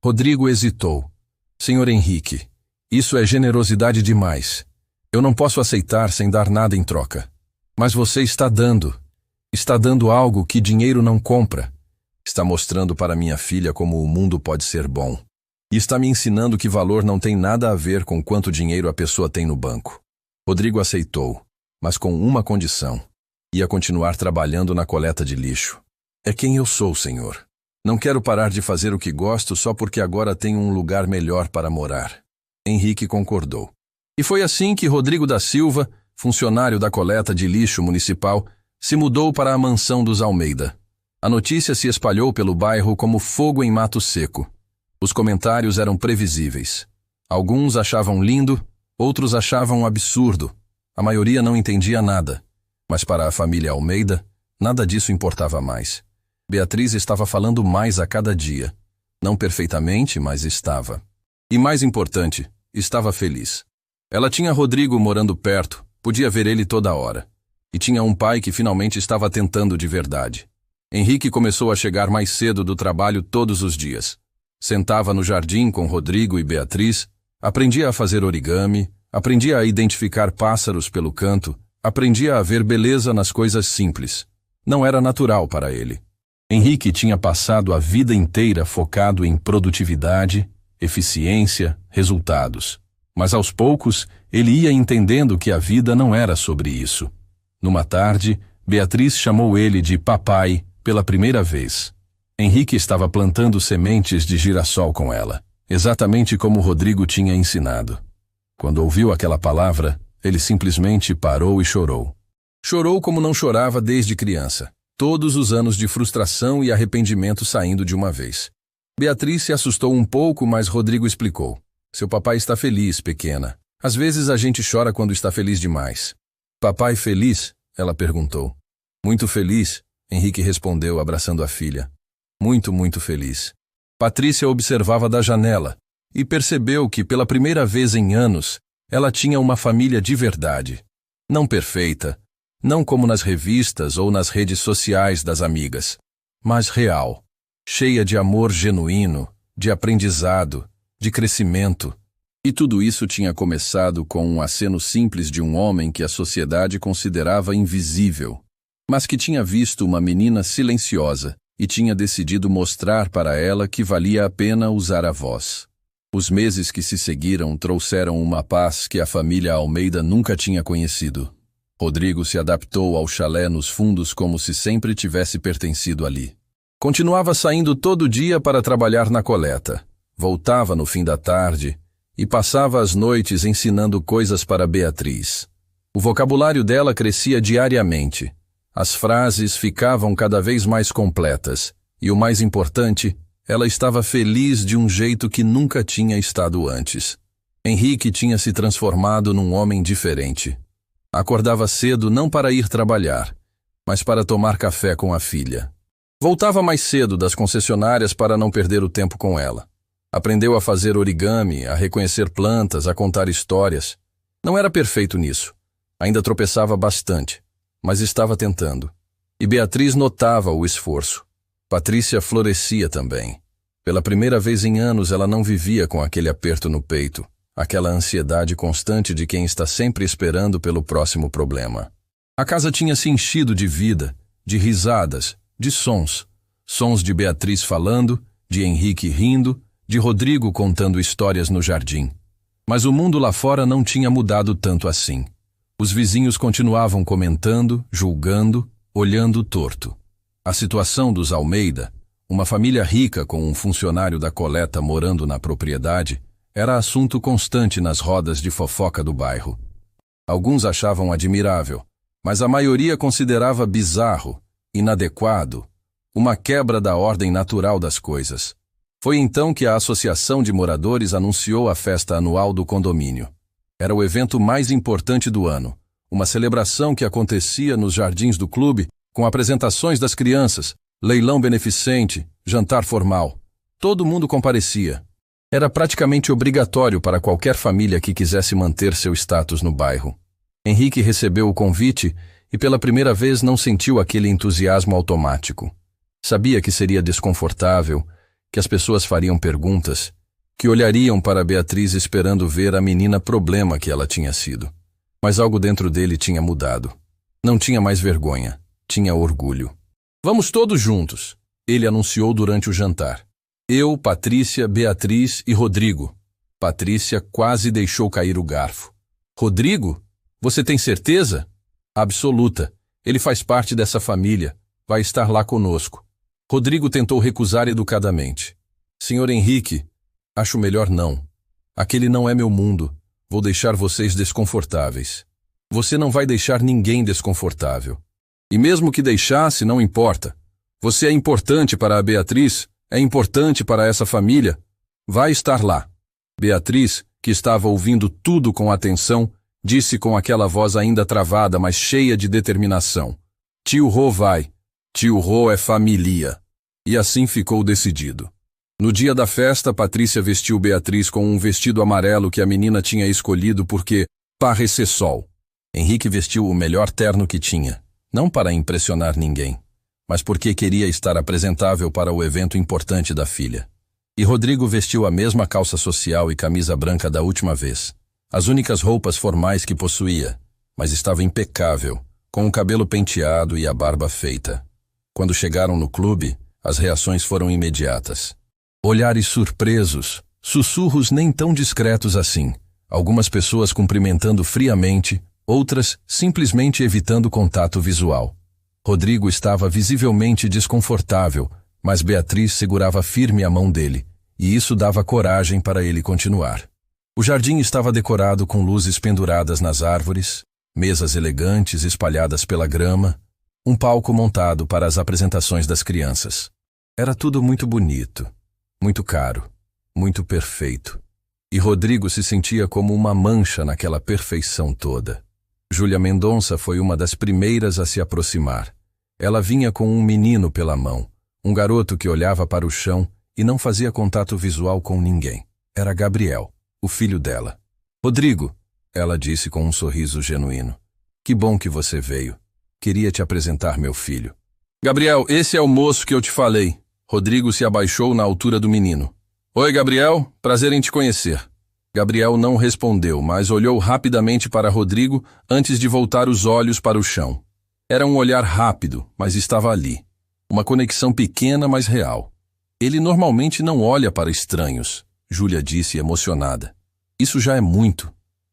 Speaker 1: Rodrigo hesitou. Senhor Henrique, isso é generosidade demais. Eu não posso aceitar sem dar nada em troca. Mas você está dando. Está dando algo que dinheiro não compra. Está mostrando para minha filha como o mundo pode ser bom. E está me ensinando que valor não tem nada a ver com quanto dinheiro a pessoa tem no banco. Rodrigo aceitou, mas com uma condição. Ia continuar trabalhando na coleta de lixo. É quem eu sou, senhor. Não quero parar de fazer o que gosto só porque agora tenho um lugar melhor para morar. Henrique concordou. E foi assim que Rodrigo da Silva, funcionário da coleta de lixo municipal, se mudou para a mansão dos Almeida. A notícia se espalhou pelo bairro como fogo em mato seco. Os comentários eram previsíveis. Alguns achavam lindo, outros achavam absurdo. A maioria não entendia nada. Mas para a família Almeida, nada disso importava mais. Beatriz estava falando mais a cada dia. Não perfeitamente, mas estava. E mais importante, estava feliz. Ela tinha Rodrigo morando perto, podia ver ele toda hora. E tinha um pai que finalmente estava tentando de verdade. Henrique começou a chegar mais cedo do trabalho todos os dias. Sentava no jardim com Rodrigo e Beatriz, aprendia a fazer origami, aprendia a identificar pássaros pelo canto, aprendia a ver beleza nas coisas simples. Não era natural para ele. Henrique tinha passado a vida inteira focado em produtividade, eficiência, resultados. Mas aos poucos, ele ia entendendo que a vida não era sobre isso. Numa tarde, Beatriz chamou ele de papai pela primeira vez. Henrique estava plantando sementes de girassol com ela, exatamente como Rodrigo tinha ensinado. Quando ouviu aquela palavra, ele simplesmente parou e chorou. Chorou como não chorava desde criança, todos os anos de frustração e arrependimento saindo de uma vez. Beatriz se assustou um pouco, mas Rodrigo explicou. Seu papai está feliz, pequena. Às vezes a gente chora quando está feliz demais. Papai feliz? Ela perguntou. Muito feliz, Henrique respondeu, abraçando a filha. Muito, muito feliz. Patrícia observava da janela e percebeu que, pela primeira vez em anos, ela tinha uma família de verdade. Não perfeita, não como nas revistas ou nas redes sociais das amigas, mas real, cheia de amor genuíno, de aprendizado, de crescimento. E tudo isso tinha começado com um aceno simples de um homem que a sociedade considerava invisível, mas que tinha visto uma menina silenciosa e tinha decidido mostrar para ela que valia a pena usar a voz. Os meses que se seguiram trouxeram uma paz que a família Almeida nunca tinha conhecido. Rodrigo se adaptou ao chalé nos fundos como se sempre tivesse pertencido ali. Continuava saindo todo dia para trabalhar na coleta. Voltava no fim da tarde e passava as noites ensinando coisas para Beatriz. O vocabulário dela crescia diariamente. As frases ficavam cada vez mais completas e, o mais importante, ela estava feliz de um jeito que nunca tinha estado antes. Henrique tinha se transformado num homem diferente. Acordava cedo não para ir trabalhar, mas para tomar café com a filha. Voltava mais cedo das concessionárias para não perder o tempo com ela. Aprendeu a fazer origami, a reconhecer plantas, a contar histórias. Não era perfeito nisso. Ainda tropeçava bastante, mas estava tentando. E Beatriz notava o esforço. Patrícia florescia também. Pela primeira vez em anos ela não vivia com aquele aperto no peito, aquela ansiedade constante de quem está sempre esperando pelo próximo problema. A casa tinha se enchido de vida, de risadas, de sons. Sons de Beatriz falando, de Henrique rindo, de Rodrigo contando histórias no jardim. Mas o mundo lá fora não tinha mudado tanto assim. Os vizinhos continuavam comentando, julgando, olhando torto. A situação dos Almeida, uma família rica com um funcionário da coleta morando na propriedade, era assunto constante nas rodas de fofoca do bairro. Alguns achavam admirável, mas a maioria considerava bizarro, inadequado, uma quebra da ordem natural das coisas. Foi então que a Associação de Moradores anunciou a festa anual do condomínio. Era o evento mais importante do ano, uma celebração que acontecia nos jardins do clube, com apresentações das crianças, leilão beneficente, jantar formal. Todo mundo comparecia. Era praticamente obrigatório para qualquer família que quisesse manter seu status no bairro. Henrique recebeu o convite e pela primeira vez não sentiu aquele entusiasmo automático. Sabia que seria desconfortável, que as pessoas fariam perguntas, que olhariam para Beatriz esperando ver a menina problema que ela tinha sido. Mas algo dentro dele tinha mudado. Não tinha mais vergonha, tinha orgulho. "Vamos todos juntos", ele anunciou durante o jantar. Eu, Patrícia, Beatriz e Rodrigo. Patrícia quase deixou cair o garfo. "Rodrigo? Você tem certeza?" "Absoluta. Ele faz parte dessa família. Vai estar lá conosco." Rodrigo tentou recusar educadamente. "Senhor Henrique, acho melhor não. Aquele não é meu mundo. Vou deixar vocês desconfortáveis." "Você não vai deixar ninguém desconfortável. E mesmo que deixasse, não importa. Você é importante para a Beatriz, é importante para essa família. Vai estar lá." Beatriz, que estava ouvindo tudo com atenção, disse com aquela voz ainda travada, mas cheia de determinação: "Tio Rô vai. Tio Rô é família." E assim ficou decidido. No dia da festa, Patrícia vestiu Beatriz com um vestido amarelo que a menina tinha escolhido porque parecia sol. Henrique vestiu o melhor terno que tinha, não para impressionar ninguém, mas porque queria estar apresentável para o evento importante da filha. E Rodrigo vestiu a mesma calça social e camisa branca da última vez, as únicas roupas formais que possuía, mas estava impecável, com o cabelo penteado e a barba feita. Quando chegaram no clube, as reações foram imediatas. Olhares surpresos, sussurros nem tão discretos assim, algumas pessoas cumprimentando friamente, outras simplesmente evitando contato visual. Rodrigo estava visivelmente desconfortável, mas Beatriz segurava firme a mão dele, e isso dava coragem para ele continuar. O jardim estava decorado com luzes penduradas nas árvores, mesas elegantes espalhadas pela grama, um palco montado para as apresentações das crianças. Era tudo muito bonito, muito caro, muito perfeito. E Rodrigo se sentia como uma mancha naquela perfeição toda. Júlia Mendonça foi uma das primeiras a se aproximar. Ela vinha com um menino pela mão, um garoto que olhava para o chão e não fazia contato visual com ninguém. Era Gabriel, o filho dela. Rodrigo, ela disse com um sorriso genuíno. Que bom que você veio. Queria te apresentar meu filho. Gabriel, esse é o moço que eu te falei. Rodrigo se abaixou na altura do menino. Oi, Gabriel, prazer em te conhecer. Gabriel não respondeu, mas olhou rapidamente para Rodrigo antes de voltar os olhos para o chão. Era um olhar rápido, mas estava ali. Uma conexão pequena, mas real. Ele normalmente não olha para estranhos, Júlia disse emocionada. Isso já é muito.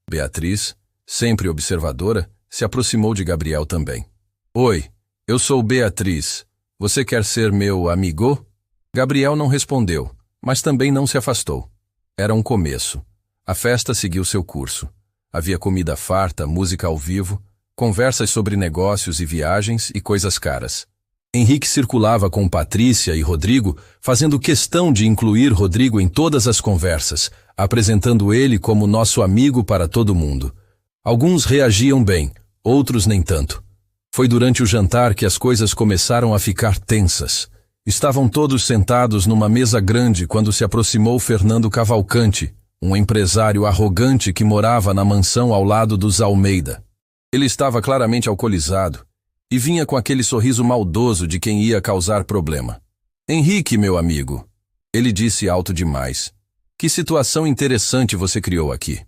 Speaker 1: Beatriz, sempre observadora, se aproximou de Gabriel também. Oi, eu sou Beatriz. Você quer ser meu amigo? Gabriel não respondeu, mas também não se afastou. Era um começo. A festa seguiu seu curso. Havia comida farta, música ao vivo, conversas sobre negócios e viagens e coisas caras. Henrique circulava com Patrícia e Rodrigo, fazendo questão de incluir Rodrigo em todas as conversas, apresentando ele como nosso amigo para todo mundo. Alguns reagiam bem, outros nem tanto. Foi durante o jantar que as coisas começaram a ficar tensas. Estavam todos sentados numa mesa grande quando se aproximou Fernando Cavalcante, um empresário arrogante que morava na mansão ao lado dos Almeida. Ele estava claramente alcoolizado e vinha com aquele sorriso maldoso de quem ia causar problema. Henrique, meu amigo, ele disse alto demais. Que situação interessante você criou aqui.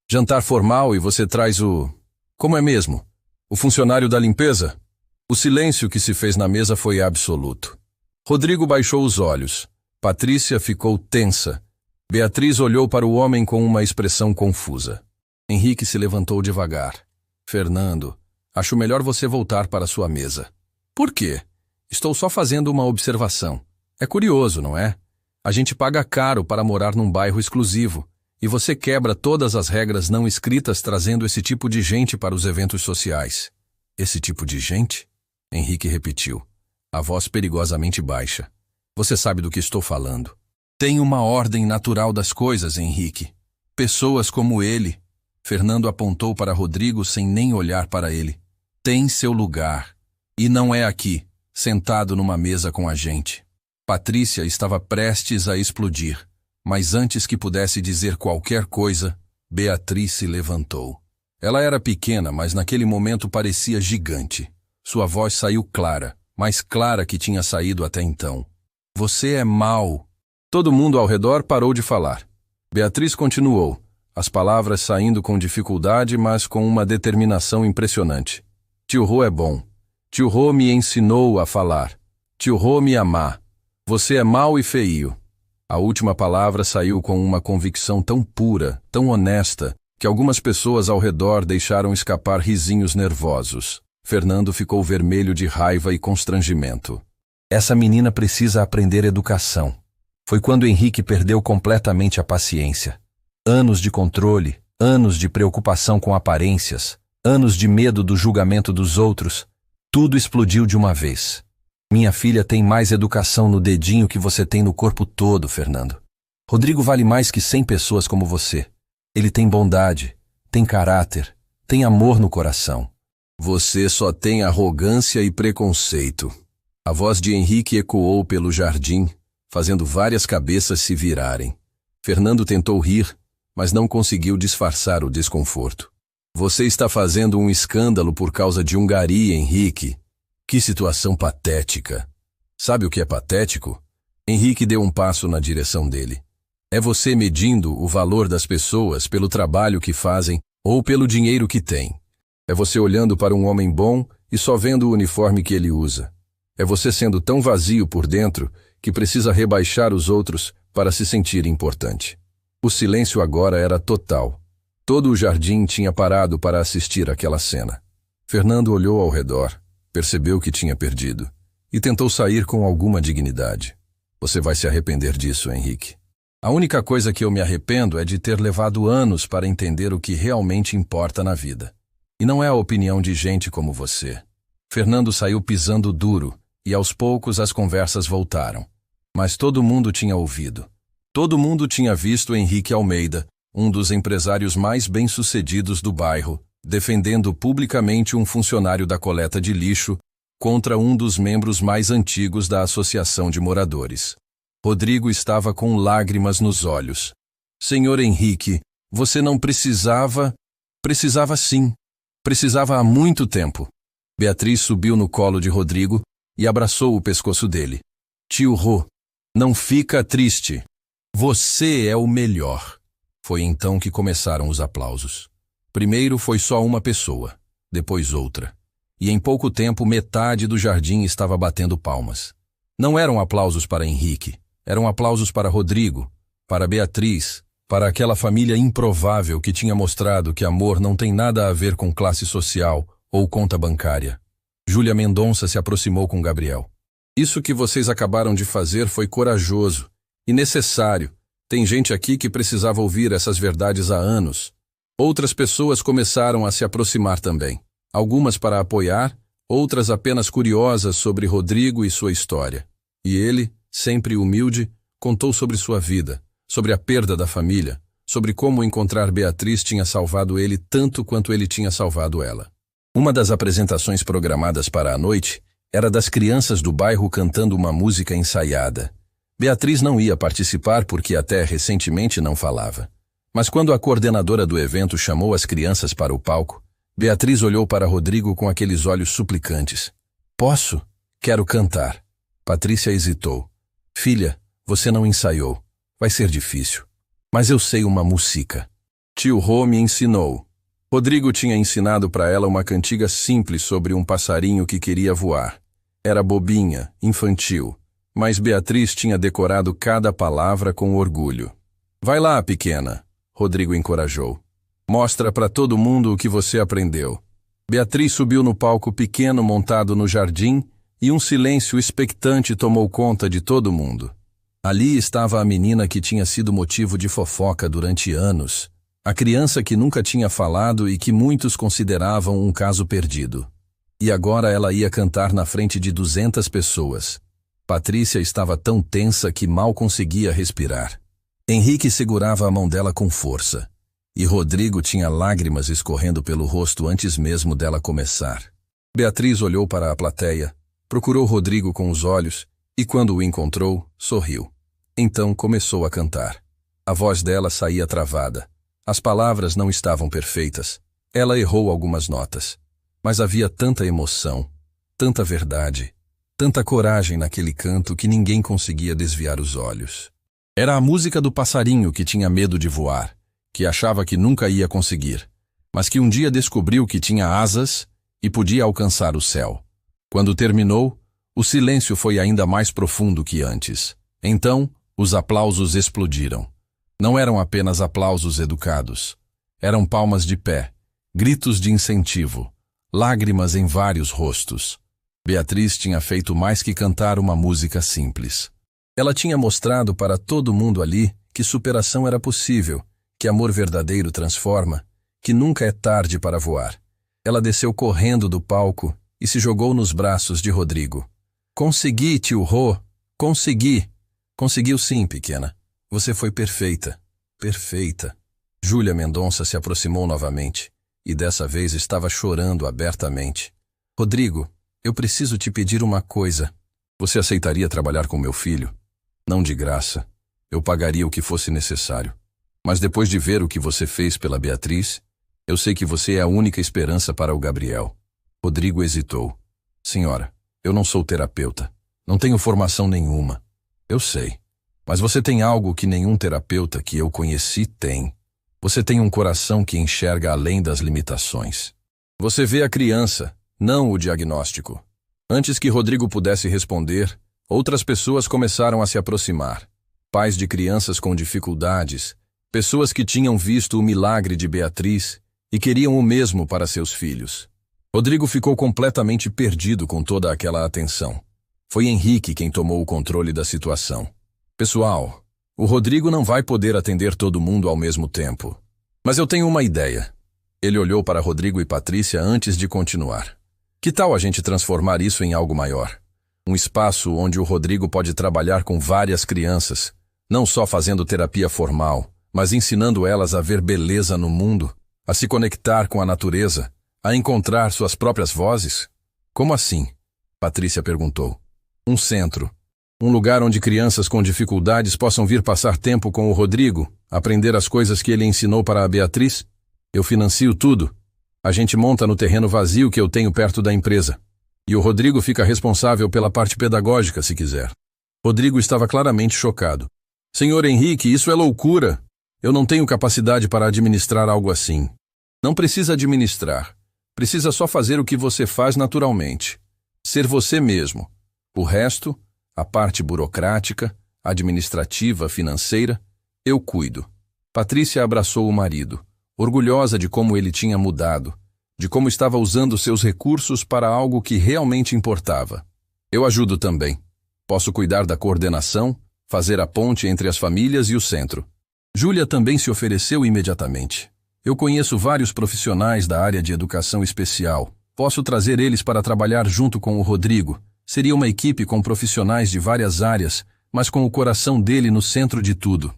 Speaker 1: Jantar formal e você traz o... Como é mesmo? O funcionário da limpeza? O silêncio que se fez na mesa foi absoluto. Rodrigo baixou os olhos. Patrícia ficou tensa. Beatriz olhou para o homem com uma expressão confusa. Henrique se levantou devagar. Fernando, acho melhor você voltar para sua mesa. Por quê? Estou só fazendo uma observação. É curioso, não é? A gente paga caro para morar num bairro exclusivo, e você quebra todas as regras não escritas trazendo esse tipo de gente para os eventos sociais. Esse tipo de gente? Henrique repetiu, a voz perigosamente baixa. Você sabe do que estou falando. Tem uma ordem natural das coisas, Henrique. Pessoas como ele. Fernando apontou para Rodrigo sem nem olhar para ele. Tem seu lugar. E não é aqui, sentado numa mesa com a gente. Patrícia estava prestes a explodir, mas antes que pudesse dizer qualquer coisa, Beatriz se levantou. Ela era pequena, mas naquele momento parecia gigante. Sua voz saiu clara, mais clara que tinha saído até então. Você é mau. Todo mundo ao redor parou de falar. Beatriz continuou, as palavras saindo com dificuldade, mas com uma determinação impressionante. Tio Rô é bom. Tio Rô me ensinou a falar. Tio Rô me amar. Você é mau e feio. A última palavra saiu com uma convicção tão pura, tão honesta, que algumas pessoas ao redor deixaram escapar risinhos nervosos. Fernando ficou vermelho de raiva e constrangimento. Essa menina precisa aprender educação. Foi quando Henrique perdeu completamente a paciência. Anos de controle, anos de preocupação com aparências, anos de medo do julgamento dos outros, tudo explodiu de uma vez. Minha filha tem mais educação no dedinho que você tem no corpo todo, Fernando. Rodrigo vale mais que 100 pessoas como você. Ele tem bondade, tem caráter, tem amor no coração. Você só tem arrogância e preconceito. A voz de Henrique ecoou pelo jardim, fazendo várias cabeças se virarem. Fernando tentou rir, mas não conseguiu disfarçar o desconforto. Você está fazendo um escândalo por causa de um gari, Henrique. Que situação patética. Sabe o que é patético? Henrique deu um passo na direção dele. É você medindo o valor das pessoas pelo trabalho que fazem ou pelo dinheiro que têm. É você olhando para um homem bom e só vendo o uniforme que ele usa. É você sendo tão vazio por dentro que precisa rebaixar os outros para se sentir importante. O silêncio agora era total. Todo o jardim tinha parado para assistir àquela cena. Fernando olhou ao redor, percebeu que tinha perdido e tentou sair com alguma dignidade. Você vai se arrepender disso, Henrique. A única coisa que eu me arrependo é de ter levado anos para entender o que realmente importa na vida. E não é a opinião de gente como você. Fernando saiu pisando duro e aos poucos as conversas voltaram. Mas todo mundo tinha ouvido. Todo mundo tinha visto Henrique Almeida, um dos empresários mais bem-sucedidos do bairro, defendendo publicamente um funcionário da coleta de lixo contra um dos membros mais antigos da Associação de Moradores. Rodrigo estava com lágrimas nos olhos. Senhor Henrique, você não precisava... Precisava sim. Precisava há muito tempo. Beatriz subiu no colo de Rodrigo e abraçou o pescoço dele. Tio Rô, não fica triste. Você é o melhor. Foi então que começaram os aplausos. Primeiro foi só uma pessoa, depois outra. E em pouco tempo metade do jardim estava batendo palmas. Não eram aplausos para Henrique, eram aplausos para Rodrigo, para Beatriz, para aquela família improvável que tinha mostrado que amor não tem nada a ver com classe social ou conta bancária. Júlia Mendonça se aproximou com Gabriel. Isso que vocês acabaram de fazer foi corajoso e necessário. Tem gente aqui que precisava ouvir essas verdades há anos. Outras pessoas começaram a se aproximar também. Algumas para apoiar, outras apenas curiosas sobre Rodrigo e sua história. E ele, sempre humilde, contou sobre sua vida, sobre a perda da família, sobre como encontrar Beatriz tinha salvado ele tanto quanto ele tinha salvado ela. Uma das apresentações programadas para a noite era das crianças do bairro cantando uma música ensaiada. Beatriz não ia participar porque até recentemente não falava. Mas quando a coordenadora do evento chamou as crianças para o palco, Beatriz olhou para Rodrigo com aqueles olhos suplicantes. Posso? Quero cantar. Patrícia hesitou. Filha, você não ensaiou. Vai ser difícil. Mas eu sei uma música. Tio Rô me ensinou. Rodrigo tinha ensinado para ela uma cantiga simples sobre um passarinho que queria voar. Era bobinha, infantil, mas Beatriz tinha decorado cada palavra com orgulho. Vai lá, pequena, Rodrigo encorajou. Mostra para todo mundo o que você aprendeu. Beatriz subiu no palco pequeno montado no jardim e um silêncio expectante tomou conta de todo mundo. Ali estava a menina que tinha sido motivo de fofoca durante anos, a criança que nunca tinha falado e que muitos consideravam um caso perdido. E agora ela ia cantar na frente de 200 pessoas. Patrícia estava tão tensa que mal conseguia respirar. Henrique segurava a mão dela com força. E Rodrigo tinha lágrimas escorrendo pelo rosto antes mesmo dela começar. Beatriz olhou para a plateia, procurou Rodrigo com os olhos e, quando o encontrou, sorriu. Então começou a cantar. A voz dela saía travada. As palavras não estavam perfeitas. Ela errou algumas notas. Mas havia tanta emoção, tanta verdade, tanta coragem naquele canto que ninguém conseguia desviar os olhos. Era a música do passarinho que tinha medo de voar, que achava que nunca ia conseguir, mas que um dia descobriu que tinha asas e podia alcançar o céu. Quando terminou, o silêncio foi ainda mais profundo que antes. Então, os aplausos explodiram. Não eram apenas aplausos educados. Eram palmas de pé, gritos de incentivo, lágrimas em vários rostos. Beatriz tinha feito mais que cantar uma música simples. Ela tinha mostrado para todo mundo ali que superação era possível, que amor verdadeiro transforma, que nunca é tarde para voar. Ela desceu correndo do palco e se jogou nos braços de Rodrigo. Consegui, tio Rô, consegui. Conseguiu sim, pequena. Você foi perfeita. Perfeita. Júlia Mendonça se aproximou novamente e dessa vez estava chorando abertamente. Rodrigo, eu preciso te pedir uma coisa. Você aceitaria trabalhar com meu filho? Não de graça. Eu pagaria o que fosse necessário. Mas depois de ver o que você fez pela Beatriz, eu sei que você é a única esperança para o Gabriel. Rodrigo hesitou. Senhora, eu não sou terapeuta. Não tenho formação nenhuma. Eu sei. Mas você tem algo que nenhum terapeuta que eu conheci tem. Você tem um coração que enxerga além das limitações. Você vê a criança, não o diagnóstico. Antes que Rodrigo pudesse responder, outras pessoas começaram a se aproximar. Pais de crianças com dificuldades, pessoas que tinham visto o milagre de Beatriz e queriam o mesmo para seus filhos. Rodrigo ficou completamente perdido com toda aquela atenção. Foi Henrique quem tomou o controle da situação. Pessoal, o Rodrigo não vai poder atender todo mundo ao mesmo tempo. Mas eu tenho uma ideia. Ele olhou para Rodrigo e Patrícia antes de continuar. Que tal a gente transformar isso em algo maior? Um espaço onde o Rodrigo pode trabalhar com várias crianças, não só fazendo terapia formal, mas ensinando elas a ver beleza no mundo, a se conectar com a natureza, a encontrar suas próprias vozes? Como assim? Patrícia perguntou. Um centro. Um lugar onde crianças com dificuldades possam vir passar tempo com o Rodrigo, aprender as coisas que ele ensinou para a Beatriz? Eu financio tudo. A gente monta no terreno vazio que eu tenho perto da empresa. E o Rodrigo fica responsável pela parte pedagógica, se quiser. Rodrigo estava claramente chocado. Senhor Henrique, isso é loucura. Eu não tenho capacidade para administrar algo assim. Não precisa administrar. Precisa só fazer o que você faz naturalmente. Ser você mesmo. O resto, a parte burocrática, administrativa, financeira, eu cuido. Patrícia abraçou o marido, orgulhosa de como ele tinha mudado, de como estava usando seus recursos para algo que realmente importava. Eu ajudo também. Posso cuidar da coordenação, fazer a ponte entre as famílias e o centro. Júlia também se ofereceu imediatamente. Eu conheço vários profissionais da área de educação especial. Posso trazer eles para trabalhar junto com o Rodrigo. Seria uma equipe com profissionais de várias áreas, mas com o coração dele no centro de tudo.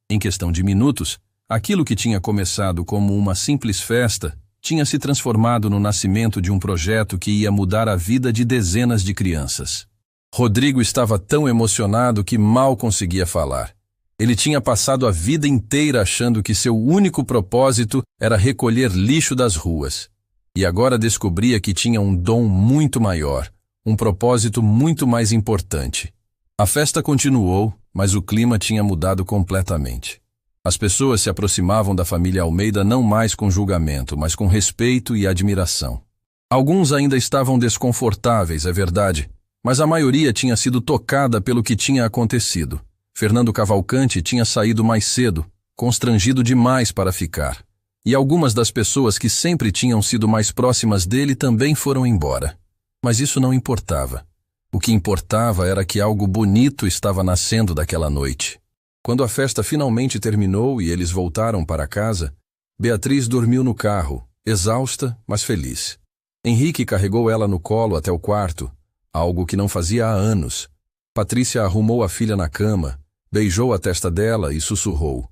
Speaker 1: Em questão de minutos, aquilo que tinha começado como uma simples festa tinha se transformado no nascimento de um projeto que ia mudar a vida de dezenas de crianças. Rodrigo estava tão emocionado que mal conseguia falar. Ele tinha passado a vida inteira achando que seu único propósito era recolher lixo das ruas. E agora descobria que tinha um dom muito maior, um propósito muito mais importante. A festa continuou, mas o clima tinha mudado completamente. As pessoas se aproximavam da família Almeida não mais com julgamento, mas com respeito e admiração. Alguns ainda estavam desconfortáveis, é verdade, mas a maioria tinha sido tocada pelo que tinha acontecido. Fernando Cavalcante tinha saído mais cedo, constrangido demais para ficar. E algumas das pessoas que sempre tinham sido mais próximas dele também foram embora. Mas isso não importava. O que importava era que algo bonito estava nascendo daquela noite. Quando a festa finalmente terminou e eles voltaram para casa, Beatriz dormiu no carro, exausta, mas feliz. Henrique carregou ela no colo até o quarto, algo que não fazia há anos. Patrícia arrumou a filha na cama, beijou a testa dela e sussurrou: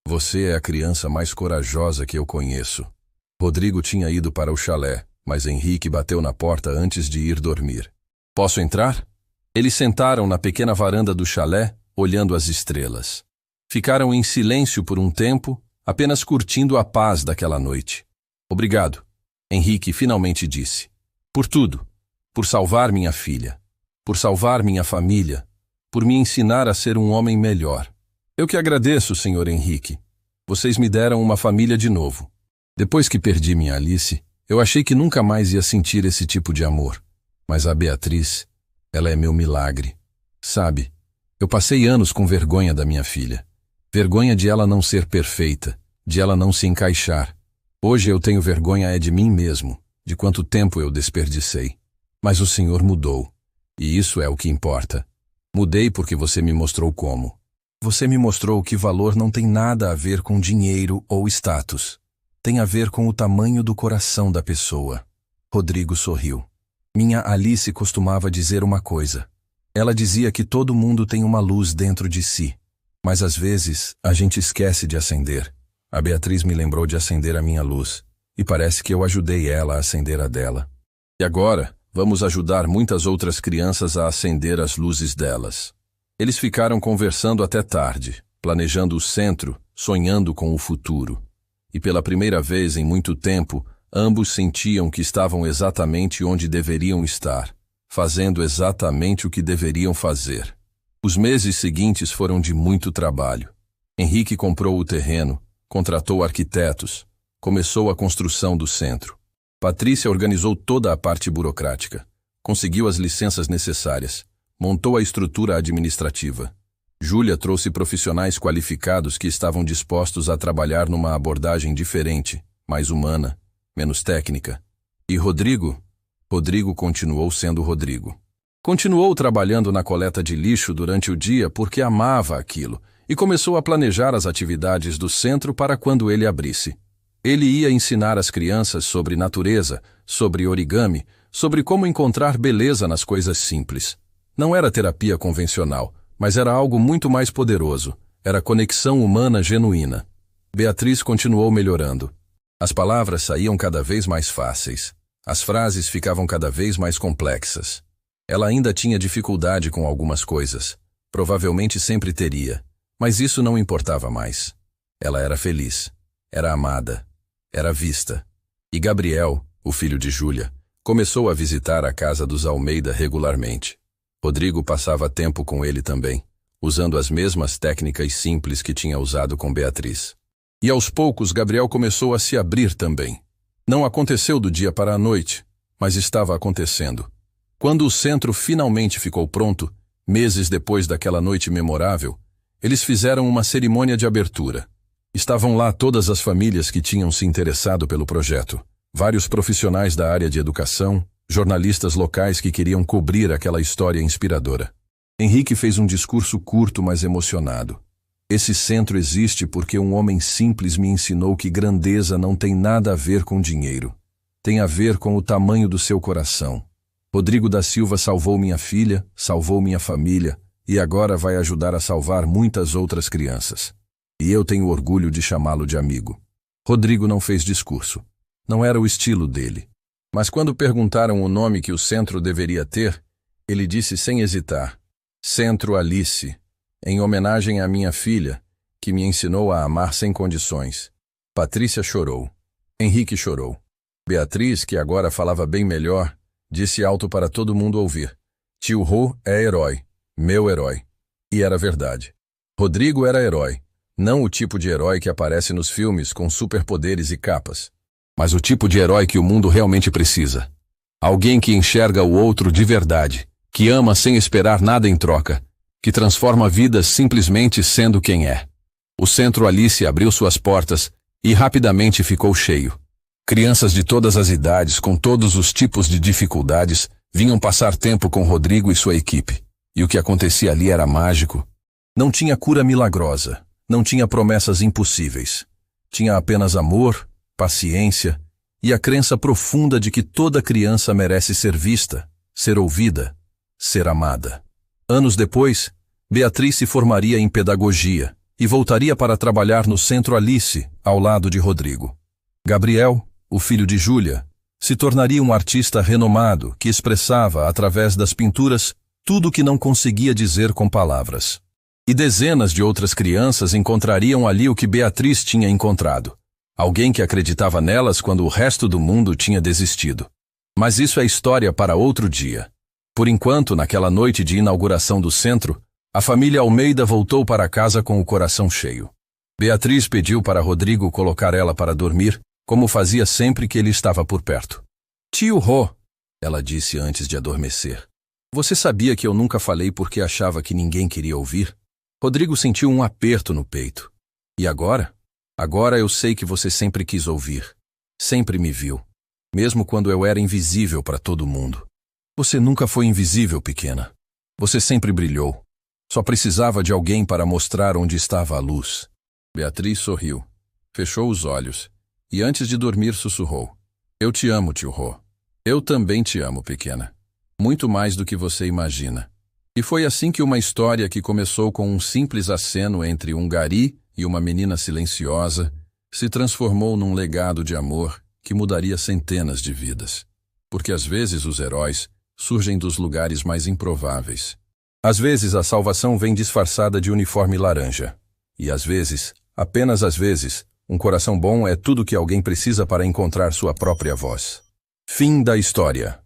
Speaker 1: "Você é a criança mais corajosa que eu conheço." Rodrigo tinha ido para o chalé, mas Henrique bateu na porta antes de ir dormir. "Posso entrar?" Eles sentaram na pequena varanda do chalé, olhando as estrelas. Ficaram em silêncio por um tempo, apenas curtindo a paz daquela noite. "Obrigado", Henrique finalmente disse. "Por tudo. Por salvar minha filha. Por salvar minha família. Por me ensinar a ser um homem melhor. Eu que agradeço, Sr. Henrique. Vocês me deram uma família de novo. Depois que perdi minha Alice, eu achei que nunca mais ia sentir esse tipo de amor. Mas a Beatriz, ela é meu milagre. Sabe, eu passei anos com vergonha da minha filha. Vergonha de ela não ser perfeita, de ela não se encaixar. Hoje eu tenho vergonha de mim mesmo, de quanto tempo eu desperdicei. Mas o Senhor mudou. E isso é o que importa. Mudei porque você me mostrou como. Você me mostrou que valor não tem nada a ver com dinheiro ou status. Tem a ver com o tamanho do coração da pessoa. Rodrigo sorriu. Minha Alice costumava dizer uma coisa. Ela dizia que todo mundo tem uma luz dentro de si. Mas às vezes a gente esquece de acender. A Beatriz me lembrou de acender a minha luz. E parece que eu ajudei ela a acender a dela. E agora vamos ajudar muitas outras crianças a acender as luzes delas. Eles ficaram conversando até tarde, planejando o centro, sonhando com o futuro. E pela primeira vez em muito tempo, ambos sentiam que estavam exatamente onde deveriam estar, fazendo exatamente o que deveriam fazer. Os meses seguintes foram de muito trabalho. Henrique comprou o terreno, contratou arquitetos, começou a construção do centro. Patrícia organizou toda a parte burocrática, conseguiu as licenças necessárias, montou a estrutura administrativa. Júlia trouxe profissionais qualificados que estavam dispostos a trabalhar numa abordagem diferente, mais humana, menos técnica. E Rodrigo continuou sendo Rodrigo. Continuou trabalhando na coleta de lixo durante o dia porque amava aquilo e começou a planejar as atividades do centro para quando ele abrisse. Ele ia ensinar as crianças sobre natureza, sobre origami, sobre como encontrar beleza nas coisas simples. Não era terapia convencional, mas era algo muito mais poderoso. Era conexão humana genuína. Beatriz continuou melhorando. As palavras saíam cada vez mais fáceis. As frases ficavam cada vez mais complexas. Ela ainda tinha dificuldade com algumas coisas. Provavelmente sempre teria, mas isso não importava mais. Ela era feliz, era amada, era vista. E Gabriel, o filho de Júlia, começou a visitar a casa dos Almeida regularmente. Rodrigo passava tempo com ele também, usando as mesmas técnicas simples que tinha usado com Beatriz. E aos poucos Gabriel começou a se abrir também. Não aconteceu do dia para a noite, mas estava acontecendo. Quando o centro finalmente ficou pronto, meses depois daquela noite memorável, eles fizeram uma cerimônia de abertura. Estavam lá todas as famílias que tinham se interessado pelo projeto, vários profissionais da área de educação, jornalistas locais que queriam cobrir aquela história inspiradora. Henrique fez um discurso curto, mas emocionado. Esse centro existe porque um homem simples me ensinou que grandeza não tem nada a ver com dinheiro. Tem a ver com o tamanho do seu coração. Rodrigo da Silva salvou minha filha, salvou minha família e agora vai ajudar a salvar muitas outras crianças. E eu tenho orgulho de chamá-lo de amigo. Rodrigo não fez discurso. Não era o estilo dele. Mas quando perguntaram o nome que o centro deveria ter, ele disse sem hesitar: Centro Alice, em homenagem à minha filha, que me ensinou a amar sem condições. Patrícia chorou. Henrique chorou. Beatriz, que agora falava bem melhor, disse alto para todo mundo ouvir: Tio Rô é herói, meu herói. E era verdade. Rodrigo era herói, não o tipo de herói que aparece nos filmes com superpoderes e capas, mas o tipo de herói que o mundo realmente precisa. Alguém que enxerga o outro de verdade, que ama sem esperar nada em troca, que transforma vidas simplesmente sendo quem é. O Centro Alice abriu suas portas e rapidamente ficou cheio. Crianças de todas as idades, com todos os tipos de dificuldades, vinham passar tempo com Rodrigo e sua equipe. E o que acontecia ali era mágico. Não tinha cura milagrosa, não tinha promessas impossíveis. Tinha apenas amor, paciência e a crença profunda de que toda criança merece ser vista, ser ouvida, ser amada. Anos depois, Beatriz se formaria em pedagogia e voltaria para trabalhar no Centro Alice, ao lado de Rodrigo. Gabriel, o filho de Júlia, se tornaria um artista renomado que expressava, através das pinturas, tudo o que não conseguia dizer com palavras. E dezenas de outras crianças encontrariam ali o que Beatriz tinha encontrado. Alguém que acreditava nelas quando o resto do mundo tinha desistido. Mas isso é história para outro dia. Por enquanto, naquela noite de inauguração do centro, a família Almeida voltou para casa com o coração cheio. Beatriz pediu para Rodrigo colocar ela para dormir, como fazia sempre que ele estava por perto. Tio Rô, ela disse antes de adormecer. Você sabia que eu nunca falei porque achava que ninguém queria ouvir? Rodrigo sentiu um aperto no peito. E agora? Agora eu sei que você sempre quis ouvir. Sempre me viu. Mesmo quando eu era invisível para todo mundo. Você nunca foi invisível, pequena. Você sempre brilhou. Só precisava de alguém para mostrar onde estava a luz. Beatriz sorriu, fechou os olhos e antes de dormir sussurrou: Eu te amo, tio Rô. Eu também te amo, pequena. Muito mais do que você imagina. E foi assim que uma história que começou com um simples aceno entre um gari e uma menina silenciosa se transformou num legado de amor que mudaria centenas de vidas. Porque às vezes os heróis surgem dos lugares mais improváveis. Às vezes a salvação vem disfarçada de uniforme laranja. E às vezes, apenas às vezes, um coração bom é tudo que alguém precisa para encontrar sua própria voz. Fim da história.